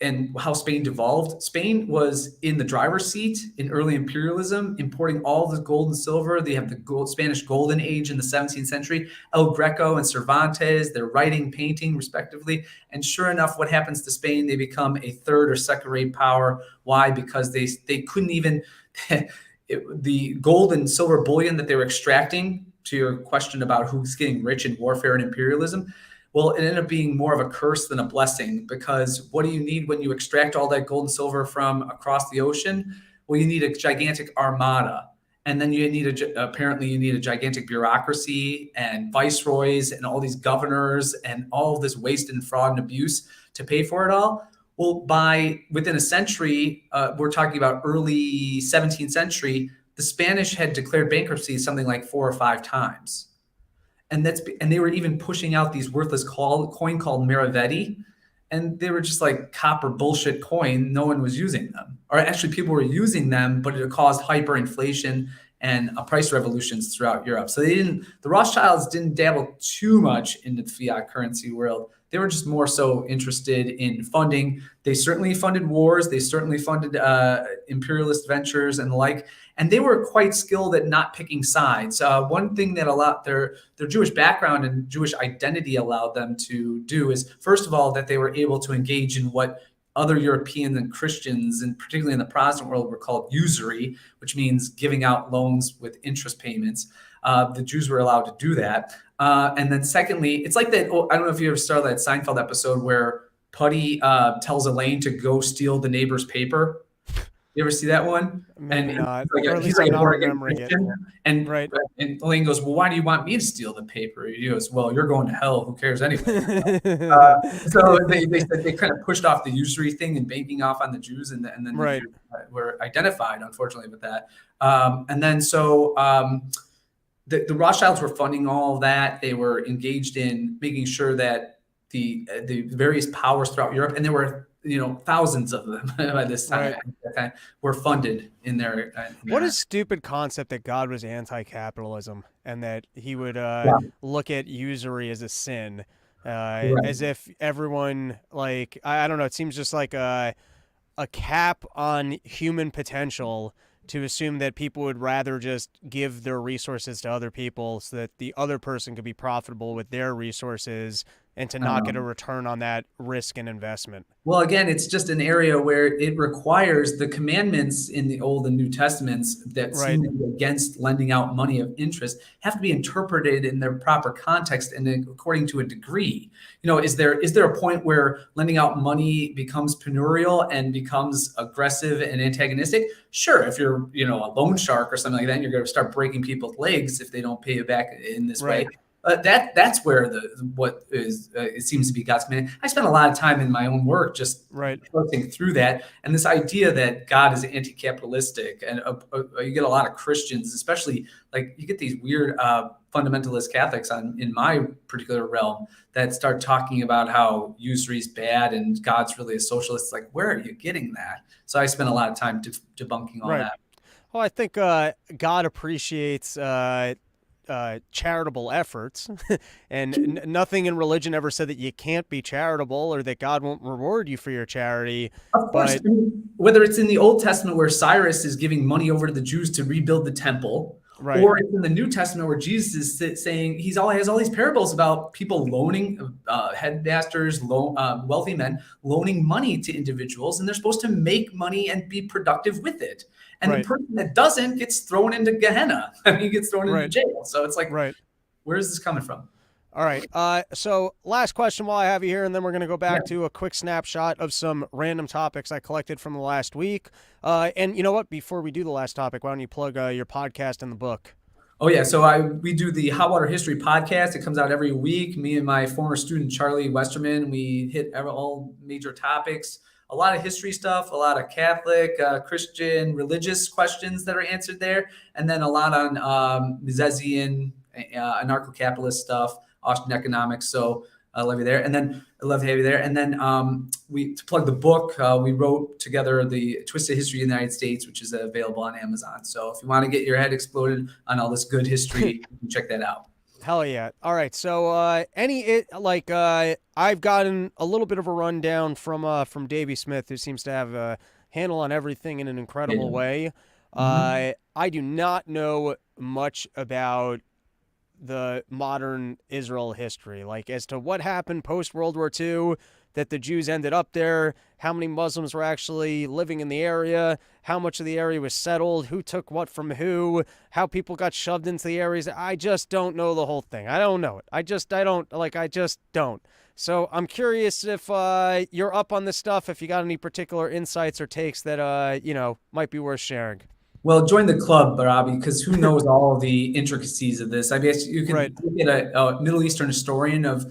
And how Spain devolved. Spain was in the driver's seat in early imperialism, importing all the gold and silver. They have the Spanish Golden Age in the 17th century. El Greco and Cervantes, they're writing, painting, respectively. And sure enough, what happens to Spain? They become a third or second-rate power. Why? Because they couldn't even the gold and silver bullion that they were extracting. To your question about who's getting rich in warfare and imperialism. Well, it ended up being more of a curse than a blessing, because what do you need when you extract all that gold and silver from across the ocean? Well, you need a gigantic armada. And then you need apparently you need a gigantic bureaucracy and viceroys and all these governors and all of this waste and fraud and abuse to pay for it all. Well, within a century, we're talking about early 17th century, the Spanish had declared bankruptcy something like 4 or 5 times. And they were even pushing out these worthless coin called Maravetti, and they were just like copper bullshit coin. No one was using them, or actually people were using them, but it caused hyperinflation and price revolutions throughout Europe. So the Rothschilds didn't dabble too much into the fiat currency world. They were just more so interested in funding. They certainly funded wars. They certainly funded imperialist ventures and the like. And they were quite skilled at not picking sides. One thing that allowed their Jewish background and Jewish identity allowed them to do is, first of all, that they were able to engage in what other Europeans and Christians, and particularly in the Protestant world, were called usury, which means giving out loans with interest payments. The Jews were allowed to do that. And then secondly, it's like that. I don't know if you ever saw that Seinfeld episode where Putty tells Elaine to go steal the neighbor's paper. You ever see that one? Maybe not. He's like a not born-again remembering it. Christian. And, right. And Elaine goes, well, why do you want me to steal the paper? He goes, well, you're going to hell. Who cares anyway? So they said they kind of pushed off the usury thing and banking off on the Jews, and then right. the Jews were identified, unfortunately, with that. And then the Rothschilds were funding all of that. They were engaged in making sure that the various powers throughout Europe, and there were thousands of them by this time, right, were funded in their. What a stupid concept that God was anti-capitalism and that he would look at usury as a sin, right, as if everyone, like, I don't know, it seems just like a cap on human potential to assume that people would rather just give their resources to other people so that the other person could be profitable with their resources and to not get a return on that risk and investment. Well, again, it's just an area where it requires the commandments in the Old and New Testaments that seem to be against lending out money of interest have to be interpreted in their proper context and according to a degree. Is there a point where lending out money becomes penurial and becomes aggressive and antagonistic? Sure, if you're a loan shark or something like that, and you're going to start breaking people's legs if they don't pay you back in this way. That's where it seems to be God's command. I spent a lot of time in my own work just working through that, and this idea that God is anti-capitalistic, and you get a lot of Christians, especially like you get these weird fundamentalist Catholics in my particular realm that start talking about how usury is bad and God's really a socialist. Like, where are you getting that? So I spent a lot of time debunking all that. Well, I think God appreciates charitable efforts and nothing in religion ever said that you can't be charitable or that God won't reward you for your charity. Of course, whether it's in the Old Testament where Cyrus is giving money over to the Jews to rebuild the temple, or it's in the New Testament where Jesus is saying he has all these parables about people loaning headmasters, wealthy men loaning money to individuals, and they're supposed to make money and be productive with it. And the person that doesn't gets thrown into Gehenna. He gets thrown into jail. So it's like, where is this coming from? All right. So last question while I have you here, and then we're going to go back to a quick snapshot of some random topics I collected from the last week. And you know what? Before we do the last topic, why don't you plug your podcast and the book? Oh, yeah. So we do the Hot Water History podcast. It comes out every week. Me and my former student, Charlie Westerman, we hit all major topics. A lot of history stuff, a lot of Catholic, Christian, religious questions that are answered there, and then a lot on Misesian, anarcho-capitalist stuff, Austrian economics. So I love you there. And then I love to have you there. And then to plug the book, we wrote together the Twisted History of the United States, which is available on Amazon. So if you want to get your head exploded on all this good history, you can check that out. Hell yeah. All right. So I've gotten a little bit of a rundown from Davey Smith, who seems to have a handle on everything in an incredible way. I do not know much about the modern Israel history, like as to what happened post World War II, that the Jews ended up there, how many Muslims were actually living in the area, how much of the area was settled, who took what from who, how people got shoved into the areas. I just don't know the whole thing. I don't know it. I just don't. So I'm curious if you're up on this stuff, if you got any particular insights or takes that, might be worth sharing. Well, join the club, Robbie, because who knows all the intricacies of this? I guess you can look at a Middle Eastern historian of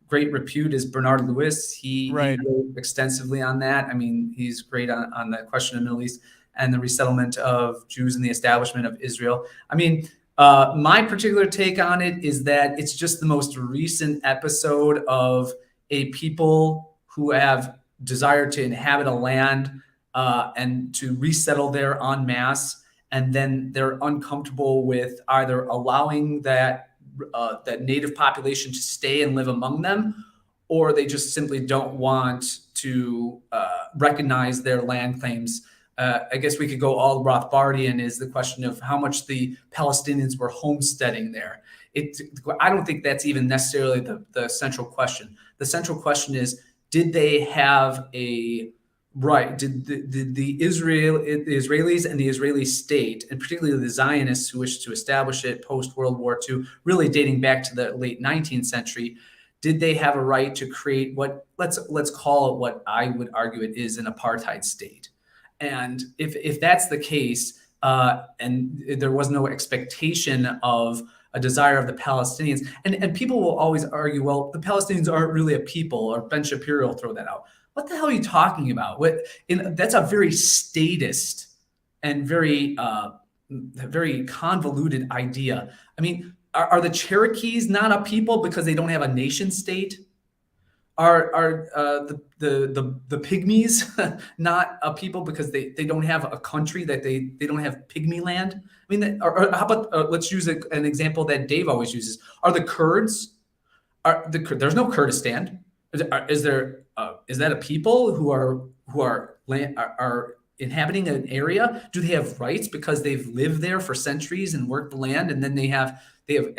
great repute is Bernard Lewis. He wrote extensively on that. I mean, he's great on the question of the Middle East and the resettlement of Jews and the establishment of Israel. I mean, my particular take on it is that it's just the most recent episode of a people who have desired to inhabit a land and to resettle there en masse, and then they're uncomfortable with either allowing that native population to stay and live among them, or they just simply don't want to recognize their land claims. I guess we could go all Rothbardian, is the question of how much the Palestinians were homesteading there. I don't think that's even necessarily the central question. The central question is, did they have a right? Did the Israelis and the Israeli state, and particularly the Zionists who wished to establish it post World War II, really dating back to the late 19th century, did they have a right to create what let's call it what I would argue it is, an apartheid state? And if that's the case, and there was no expectation of a desire of the Palestinians, and people will always argue, well, the Palestinians aren't really a people, or Ben Shapiro will throw that out. What the hell are you talking about? That's a very statist and very convoluted idea. I mean, are the Cherokees not a people because they don't have a nation state? Are the Pygmies not a people because they don't have a country, that they don't have pygmy land? I mean, or how about let's use an example that Dave always uses. Are the Kurds? There's no Kurdistan. Is that a people who are inhabiting an area? Do they have rights because they've lived there for centuries and worked the land, and then they have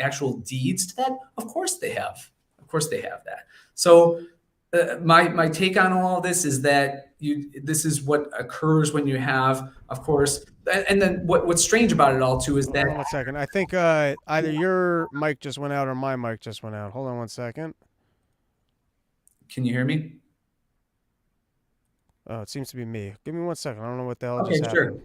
actual deeds to that? Of course they have. Of course they have that. So my take on all of this is that this is what occurs when you have, of course, and then what's strange about it all too is that. Hold on 1 second. I think either your mic just went out or my mic just went out. Hold on 1 second. Can you hear me? Oh, it seems to be me. Give me 1 second. I don't know what the hell Okay, just sure. happened.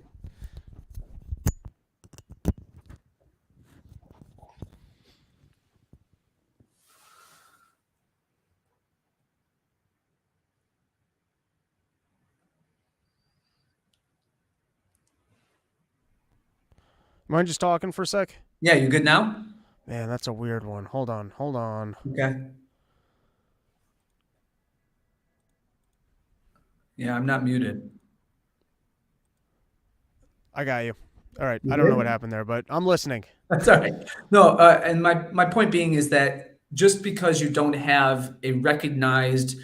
Mind just talking for a sec? Yeah, you good now? Man, that's a weird one. Hold on. Okay. Yeah, I'm not muted. I got you. All right. I don't know what happened there, but I'm listening. That's all right. No, and my point being is that just because you don't have a recognized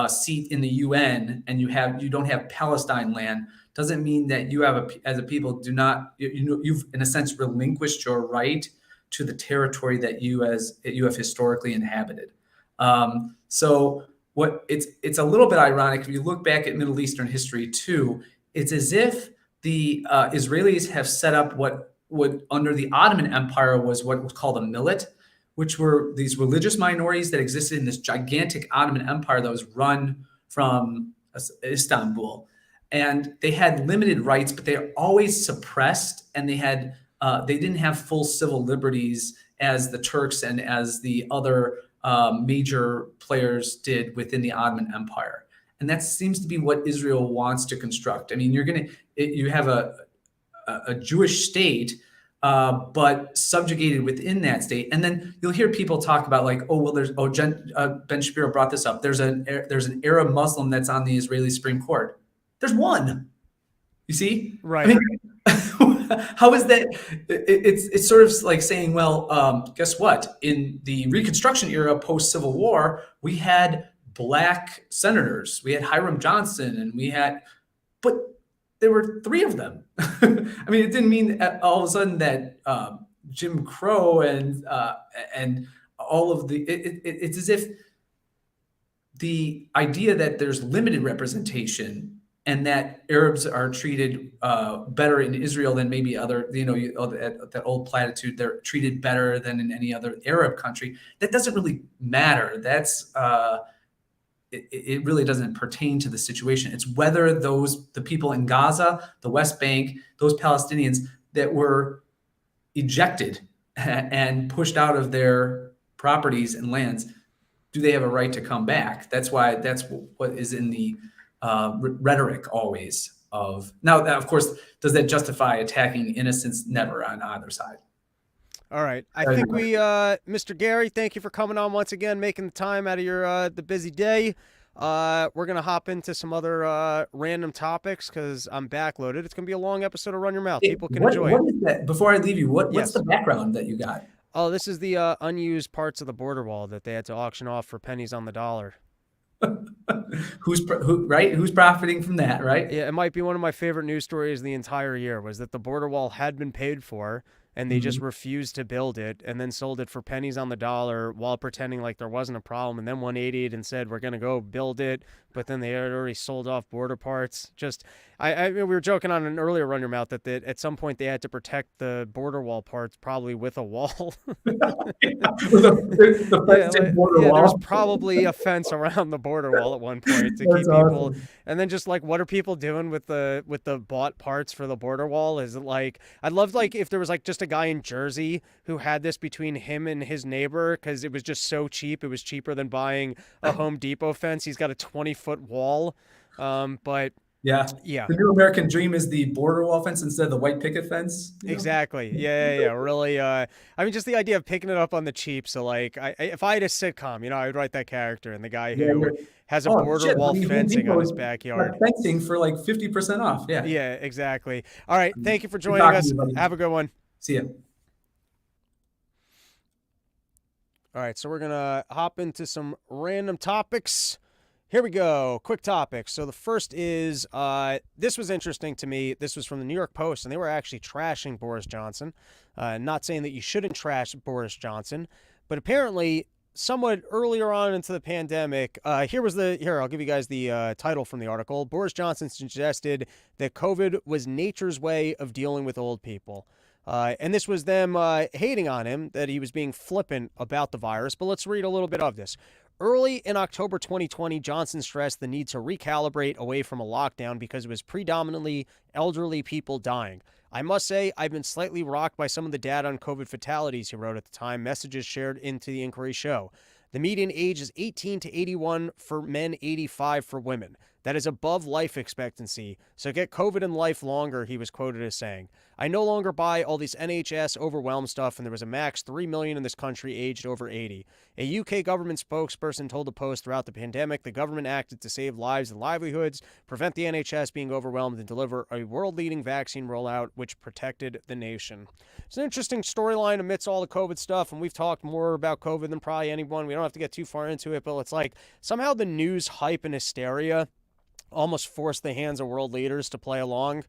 seat in the UN and you don't have Palestine land doesn't mean that you have as a people do not you've in a sense relinquished your right to the territory that you have historically inhabited. So what it's a little bit ironic if you look back at Middle Eastern history too. It's as if the Israelis have set up what would under the Ottoman Empire was what was called a millet, which were these religious minorities that existed in this gigantic Ottoman Empire that was run from Istanbul. And they had limited rights, but they were always suppressed, and they didn't have full civil liberties as the Turks and as the other major players did within the Ottoman Empire. And that seems to be what Israel wants to construct. I mean, you have a Jewish state, but subjugated within that state. And then you'll hear people talk about like, Ben Shapiro brought this up. There's an Arab Muslim that's on the Israeli Supreme Court. There's one. You see? Right. I mean, how is that? It's sort of like saying, well, guess what? In the Reconstruction era, post-Civil War, we had Black senators. We had Hiram Johnson, but there were 3 of them. I mean, it didn't mean all of a sudden that Jim Crow and all of the. It's as if the idea that there's limited representation and that Arabs are treated better in Israel than maybe other, that old platitude, they're treated better than in any other Arab country. That doesn't really matter. That's it really doesn't pertain to the situation. It's whether the people in Gaza, the West Bank, those Palestinians that were ejected and pushed out of their properties and lands, do they have a right to come back? That's what is in the rhetoric always of now. Of course, does that justify attacking innocents? Never on either side. All right. I think Mr. Gary, thank you for coming on once again, making the time out of your the busy day. We're going to hop into some other random topics because I'm backloaded. It's going to be a long episode of Run Your Mouth. People can enjoy it. What is that? Before I leave you, what's the background that you got? Oh, this is the unused parts of the border wall that they had to auction off for pennies on the dollar. Who's profiting from that, right? Yeah, it might be one of my favorite news stories the entire year was that the border wall had been paid for and they just Mhm. refused to build it and then sold it for pennies on the dollar while pretending like there wasn't a problem and then 180'd and said we're going to go build it, but then they had already sold off border parts. Just I mean, we were joking on an earlier Run Your Mouth that at some point they had to protect the border wall parts probably with a wall. With the Yeah, fenced in border there was wall. probably a fence around the border wall at one point to That's keep people. awesome. And then just like, what are people doing with the bought parts for the border wall? Is it like I'd love like if there was like just a guy in Jersey who had this between him and his neighbor because it was just so cheap. It was cheaper than buying a Home Depot fence. He's got a 20-foot wall, but Yeah. yeah. The new American dream is the border wall fence instead of the white picket fence. Exactly. Yeah. Really. I mean, just the idea of picking it up on the cheap. So, like, if I had a sitcom, I would write that character and the guy Yeah, who has a oh border shit! wall Home fencing on his Depot's backyard. got fencing for like 50% off. Yeah. Yeah, exactly. All right. Thank you for Good joining talking to us. you, buddy. Have a good one. See ya. All right. So, we're going to hop into some random topics. Here we go. Quick topics. So the first is this was interesting to me. This was from the New York Post, and they were actually trashing Boris Johnson. Not saying that you shouldn't trash Boris Johnson, but apparently somewhat earlier on into the pandemic, here I'll give you guys the title from the article. Boris Johnson suggested that COVID was nature's way of dealing with old people. And this was them hating on him, that he was being flippant about the virus. But let's read a little bit of this. Early in October 2020, Johnson stressed the need to recalibrate away from a lockdown because it was predominantly elderly people dying. I must say, I've been slightly rocked by some of the data on COVID fatalities, he wrote at the time, messages shared into the inquiry show. The median age is 18 to 81 for men, 85 for women. That is above life expectancy. So get COVID and life longer, he was quoted as saying. I no longer buy all these NHS overwhelmed stuff, and there was a max 3 million in this country aged over 80. A UK government spokesperson told the Post throughout the pandemic the government acted to save lives and livelihoods, prevent the NHS being overwhelmed, and deliver a world-leading vaccine rollout which protected the nation. It's an interesting storyline amidst all the COVID stuff, and we've talked more about COVID than probably anyone. We don't have to get too far into it, but it's like somehow the news hype and hysteria almost forced the hands of world leaders to play along.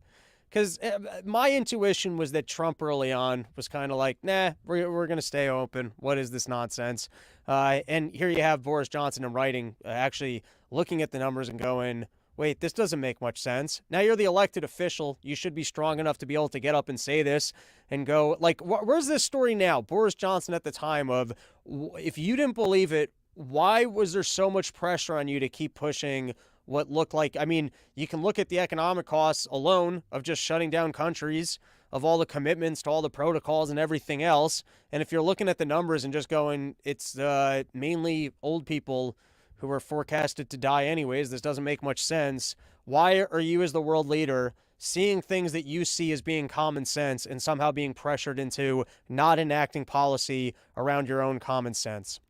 Because my intuition was that Trump early on was kind of like, nah, we're going to stay open. What is this nonsense? And here you have Boris Johnson in writing, actually looking at the numbers and going, wait, this doesn't make much sense. Now you're the elected official. You should be strong enough to be able to get up and say this and go, like, where's this story now? Boris Johnson at the time of, if you didn't believe it, why was there so much pressure on you to keep pushing what looked like, I mean, you can look at the economic costs alone of just shutting down countries, of all the commitments to all the protocols and everything else. And if you're looking at the numbers and just going, it's mainly old people who are forecasted to die anyways, this doesn't make much sense. Why are you as the world leader seeing things that you see as being common sense and somehow being pressured into not enacting policy around your own common sense?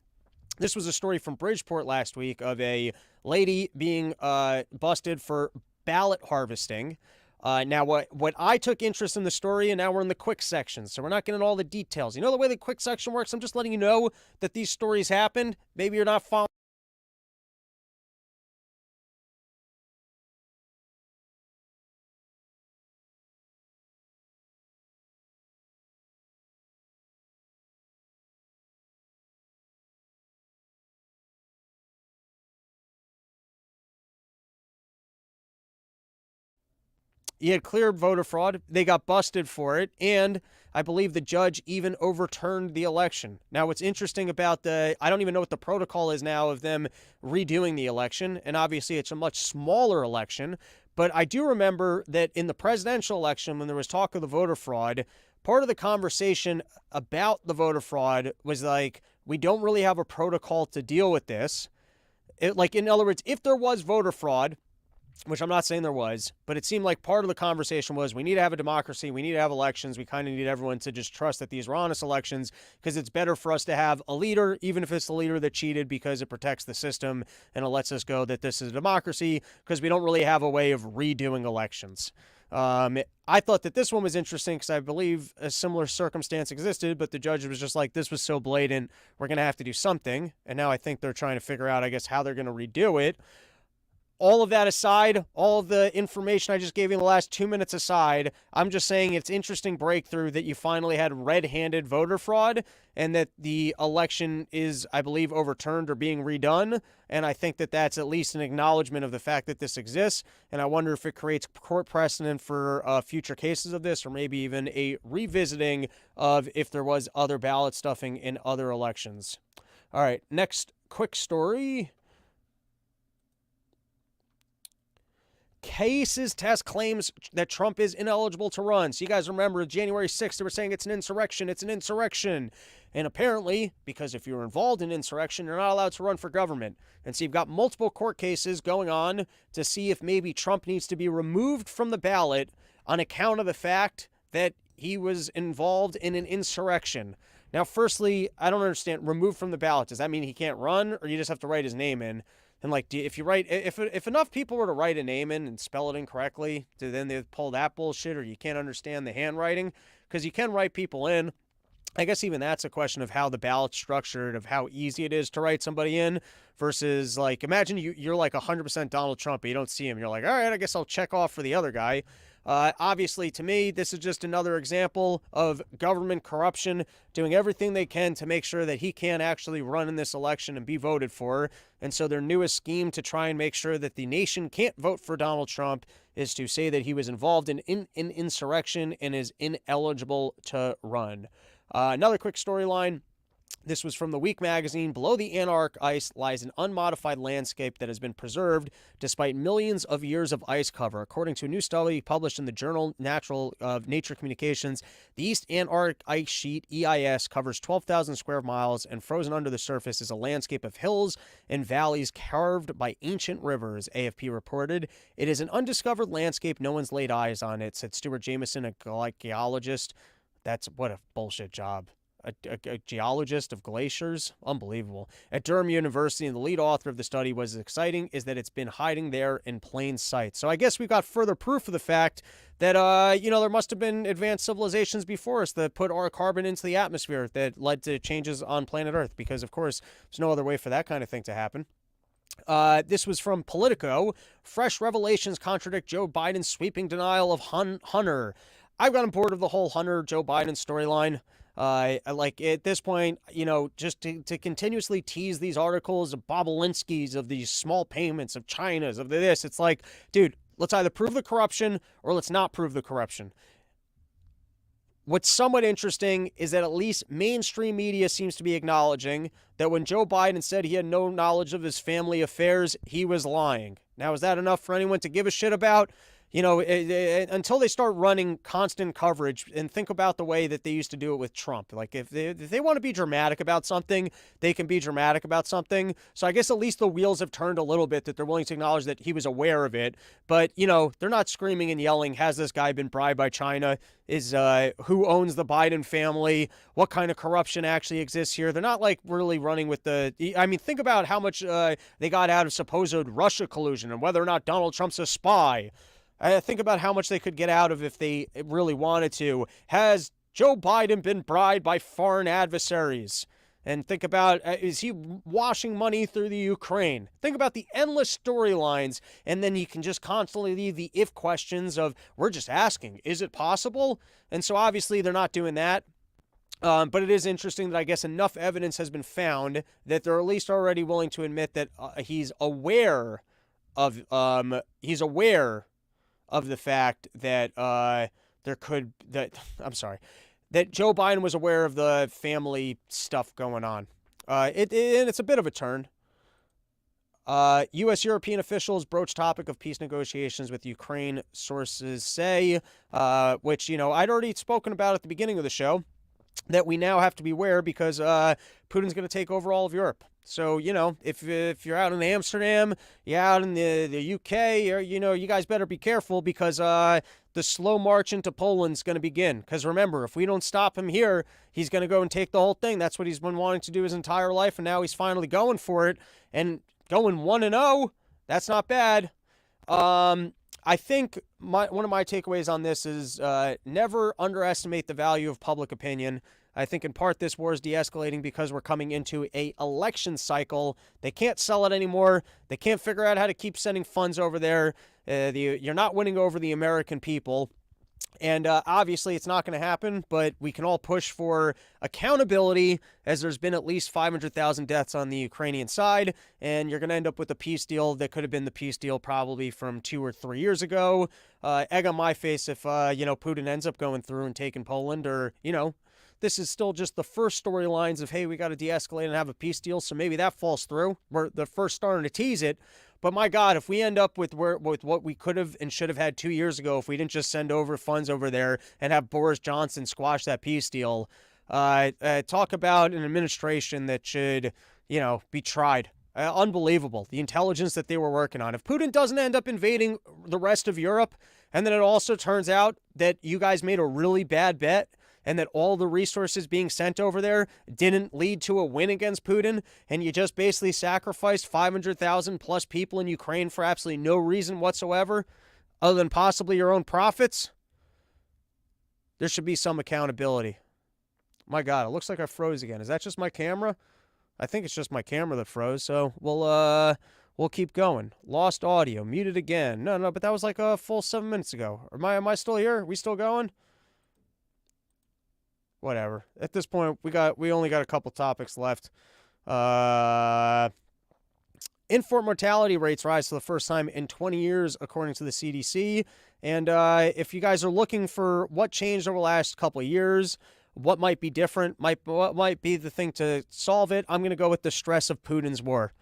This was a story from Bridgeport last week of a lady being busted for ballot harvesting. Now, what I took interest in the story, and now we're in the quick section, so we're not getting all the details. You know the way the quick section works? I'm just letting you know that these stories happened. Maybe you're not following. He had cleared voter fraud. They got busted for it. And I believe the judge even overturned the election. Now, what's interesting about I don't even know what the protocol is now of them redoing the election. And obviously, it's a much smaller election. But I do remember that in the presidential election, when there was talk of the voter fraud, part of the conversation about the voter fraud was like, we don't really have a protocol to deal with this. In other words, if there was voter fraud, which I'm not saying there was, but it seemed like part of the conversation was we need to have a democracy, we need to have elections, we kind of need everyone to just trust that these are honest elections because it's better for us to have a leader, even if it's the leader that cheated, because it protects the system and it lets us go that this is a democracy because we don't really have a way of redoing elections. I thought that this one was interesting because I believe a similar circumstance existed, but the judge was just like, this was so blatant, we're going to have to do something. And now I think they're trying to figure out, I guess, how they're going to redo it. All of that aside, all of the information I just gave you in the last 2 minutes aside, I'm just saying it's interesting breakthrough that you finally had red-handed voter fraud and that the election is, I believe, overturned or being redone. And I think that that's at least an acknowledgement of the fact that this exists. And I wonder if it creates court precedent for future cases of this, or maybe even a revisiting of if there was other ballot stuffing in other elections. All right, next quick story. Cases test claims that Trump is ineligible to run. So you guys remember January 6th, they were saying it's an insurrection, it's an insurrection. And apparently, because if you're involved in insurrection, you're not allowed to run for government. And so you've got multiple court cases going on to see if maybe Trump needs to be removed from the ballot on account of the fact that he was involved in an insurrection. Now, firstly, I don't understand, removed from the ballot. Does that mean he can't run, or you just have to write his name in? And like, if you write, if enough people were to write a name in and spell it incorrectly, then they pull that bullshit, or you can't understand the handwriting, because you can write people in. I guess even that's a question of how the ballot's structured, of how easy it is to write somebody in versus like, imagine you're like 100% Donald Trump, but you don't see him. You're like, all right, I guess I'll check off for the other guy. Obviously, to me, this is just another example of government corruption doing everything they can to make sure that he can't actually run in this election and be voted for. And so their newest scheme to try and make sure that the nation can't vote for Donald Trump is to say that he was involved in insurrection and is ineligible to run. Another quick storyline. This was from The Week magazine. Below the Antarctic ice lies an unmodified landscape that has been preserved despite millions of years of ice cover. According to a new study published in the journal Nature Communications, the East Antarctic Ice Sheet, EIS, covers 12,000 square miles, and frozen under the surface is a landscape of hills and valleys carved by ancient rivers, AFP reported. It is an undiscovered landscape. No one's laid eyes on it, said Stuart Jameson, a geologist. That's what a bullshit job. A geologist of glaciers? Unbelievable. At Durham University, and the lead author of the study was exciting is that it's been hiding there in plain sight. So I guess we got further proof of the fact that, there must have been advanced civilizations before us that put our carbon into the atmosphere that led to changes on planet Earth, because, of course, there's no other way for that kind of thing to happen. This was from Politico. Fresh revelations contradict Joe Biden's sweeping denial of Hunter. I've gotten bored of the whole Hunter-Joe Biden storyline. Like at this point, just to continuously tease these articles of Bobulinski's, of these small payments, of China's, of this, it's like, dude, let's either prove the corruption or let's not prove the corruption. What's somewhat interesting is that at least mainstream media seems to be acknowledging that when Joe Biden said he had no knowledge of his family affairs, he was lying. Now, is that enough for anyone to give a shit about? Until they start running constant coverage, and think about the way that they used to do it with Trump. Like, if they want to be dramatic about something, they can be dramatic about something. So I guess at least the wheels have turned a little bit, that they're willing to acknowledge that he was aware of it. But, they're not screaming and yelling, has this guy been bribed by China? Who owns the Biden family? What kind of corruption actually exists here? They're not like really running with think about how much they got out of supposed Russia collusion and whether or not Donald Trump's a spy. Think about how much they could get out of if they really wanted to. Has Joe Biden been bribed by foreign adversaries? And think about, is he washing money through the Ukraine? Think about the endless storylines, and then you can just constantly leave the if questions of, we're just asking, is it possible? And so obviously they're not doing that. But it is interesting that I guess enough evidence has been found that they're at least already willing to admit that he's aware of the fact that that Joe Biden was aware of the family stuff going on. It's a bit of a turn. U.S. European officials broach topic of peace negotiations with Ukraine, sources say, which, I'd already spoken about at the beginning of the show. that we now have to beware because Putin's going to take over all of Europe. So, if you're out in Amsterdam, you're out in the UK, or, you guys better be careful because the slow march into Poland's going to begin. Because remember, if we don't stop him here, he's going to go and take the whole thing. That's what he's been wanting to do his entire life, and now he's finally going for it. And going 1-0, that's not bad. I think one of my takeaways on this is never underestimate the value of public opinion. I think in part this war is de-escalating because we're coming into a election cycle. They can't sell it anymore. They can't figure out how to keep sending funds over there. You're not winning over the American people. And obviously it's not going to happen, but we can all push for accountability as there's been at least 500,000 deaths on the Ukrainian side, and you're going to end up with a peace deal that could have been the peace deal probably from 2 or 3 years ago. Egg on my face if, Putin ends up going through and taking Poland, or, this is still just the first storylines of, hey, we got to de-escalate and have a peace deal, so maybe that falls through. We're the first starting to tease it. But my God, if we end up with what we could have and should have had 2 years ago, if we didn't just send over funds over there and have Boris Johnson squash that peace deal, talk about an administration that should, be tried. Unbelievable. The intelligence that they were working on. If Putin doesn't end up invading the rest of Europe, and then it also turns out that you guys made a really bad bet, and that all the resources being sent over there didn't lead to a win against Putin, and you just basically sacrificed 500,000 plus people in Ukraine for absolutely no reason whatsoever, other than possibly your own profits, there should be some accountability. My God, it looks like I froze again. Is that just my camera? I think it's just my camera that froze, so we'll keep going. Lost audio, muted again. No, but that was like a full 7 minutes ago. Am I still here? Are we still going? Whatever. At this point, we only got a couple topics left. In-fort mortality rates rise for the first time in 20 years, according to the CDC. And if you guys are looking for what changed over the last couple of years, what might be different, what might be the thing to solve it, I'm going to go with the stress of Putin's war.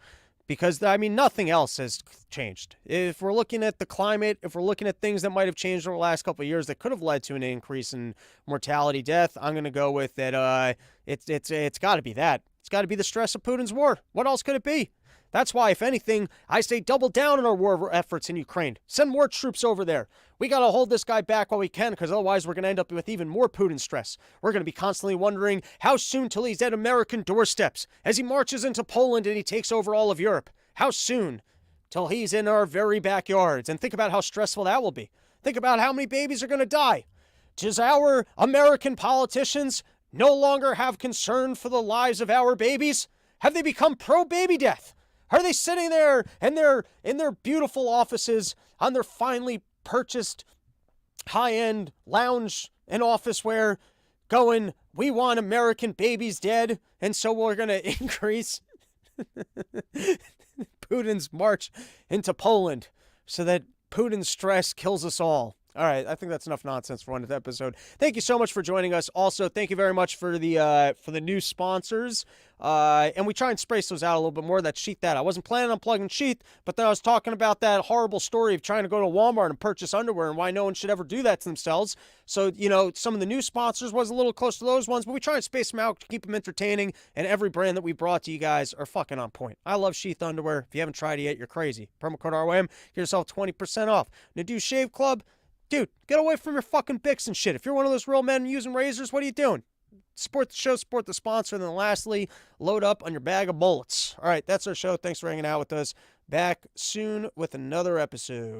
Because, nothing else has changed. If we're looking at the climate, if we're looking at things that might have changed over the last couple of years that could have led to an increase in mortality, death, I'm going to go with that. It's got to be that. It's got to be the stress of Putin's war. What else could it be? That's why, if anything, I say double down on our war efforts in Ukraine. Send more troops over there. We got to hold this guy back while we can, because otherwise we're going to end up with even more Putin stress. We're going to be constantly wondering how soon till he's at American doorsteps, as he marches into Poland and he takes over all of Europe. How soon till he's in our very backyards? And think about how stressful that will be. Think about how many babies are going to die. Does our American politicians no longer have concern for the lives of our babies? Have they become pro-baby death? Are they sitting there in their beautiful offices on their finely purchased high-end lounge and office wear going, we want American babies dead, and so we're going to increase Putin's march into Poland so that Putin's stress kills us all? All right, I think that's enough nonsense for one episode. Thank you so much for joining us. Also, thank you very much for the new sponsors. And we try and space those out a little bit more. That Sheath that. I wasn't planning on plugging Sheath, but then I was talking about that horrible story of trying to go to Walmart and purchase underwear and why no one should ever do that to themselves. So, some of the new sponsors was a little close to those ones, but we try and space them out to keep them entertaining, and every brand that we brought to you guys are fucking on point. I love Sheath underwear. If you haven't tried it yet, you're crazy. Promo code RYM, get yourself 20% off. Nadoo Shave Club, dude, get away from your fucking Bics and shit. If you're one of those real men using razors, what are you doing? Support the show, support the sponsor, and then lastly, load up on your bag of bullets. All right, that's our show. Thanks for hanging out with us. Back soon with another episode.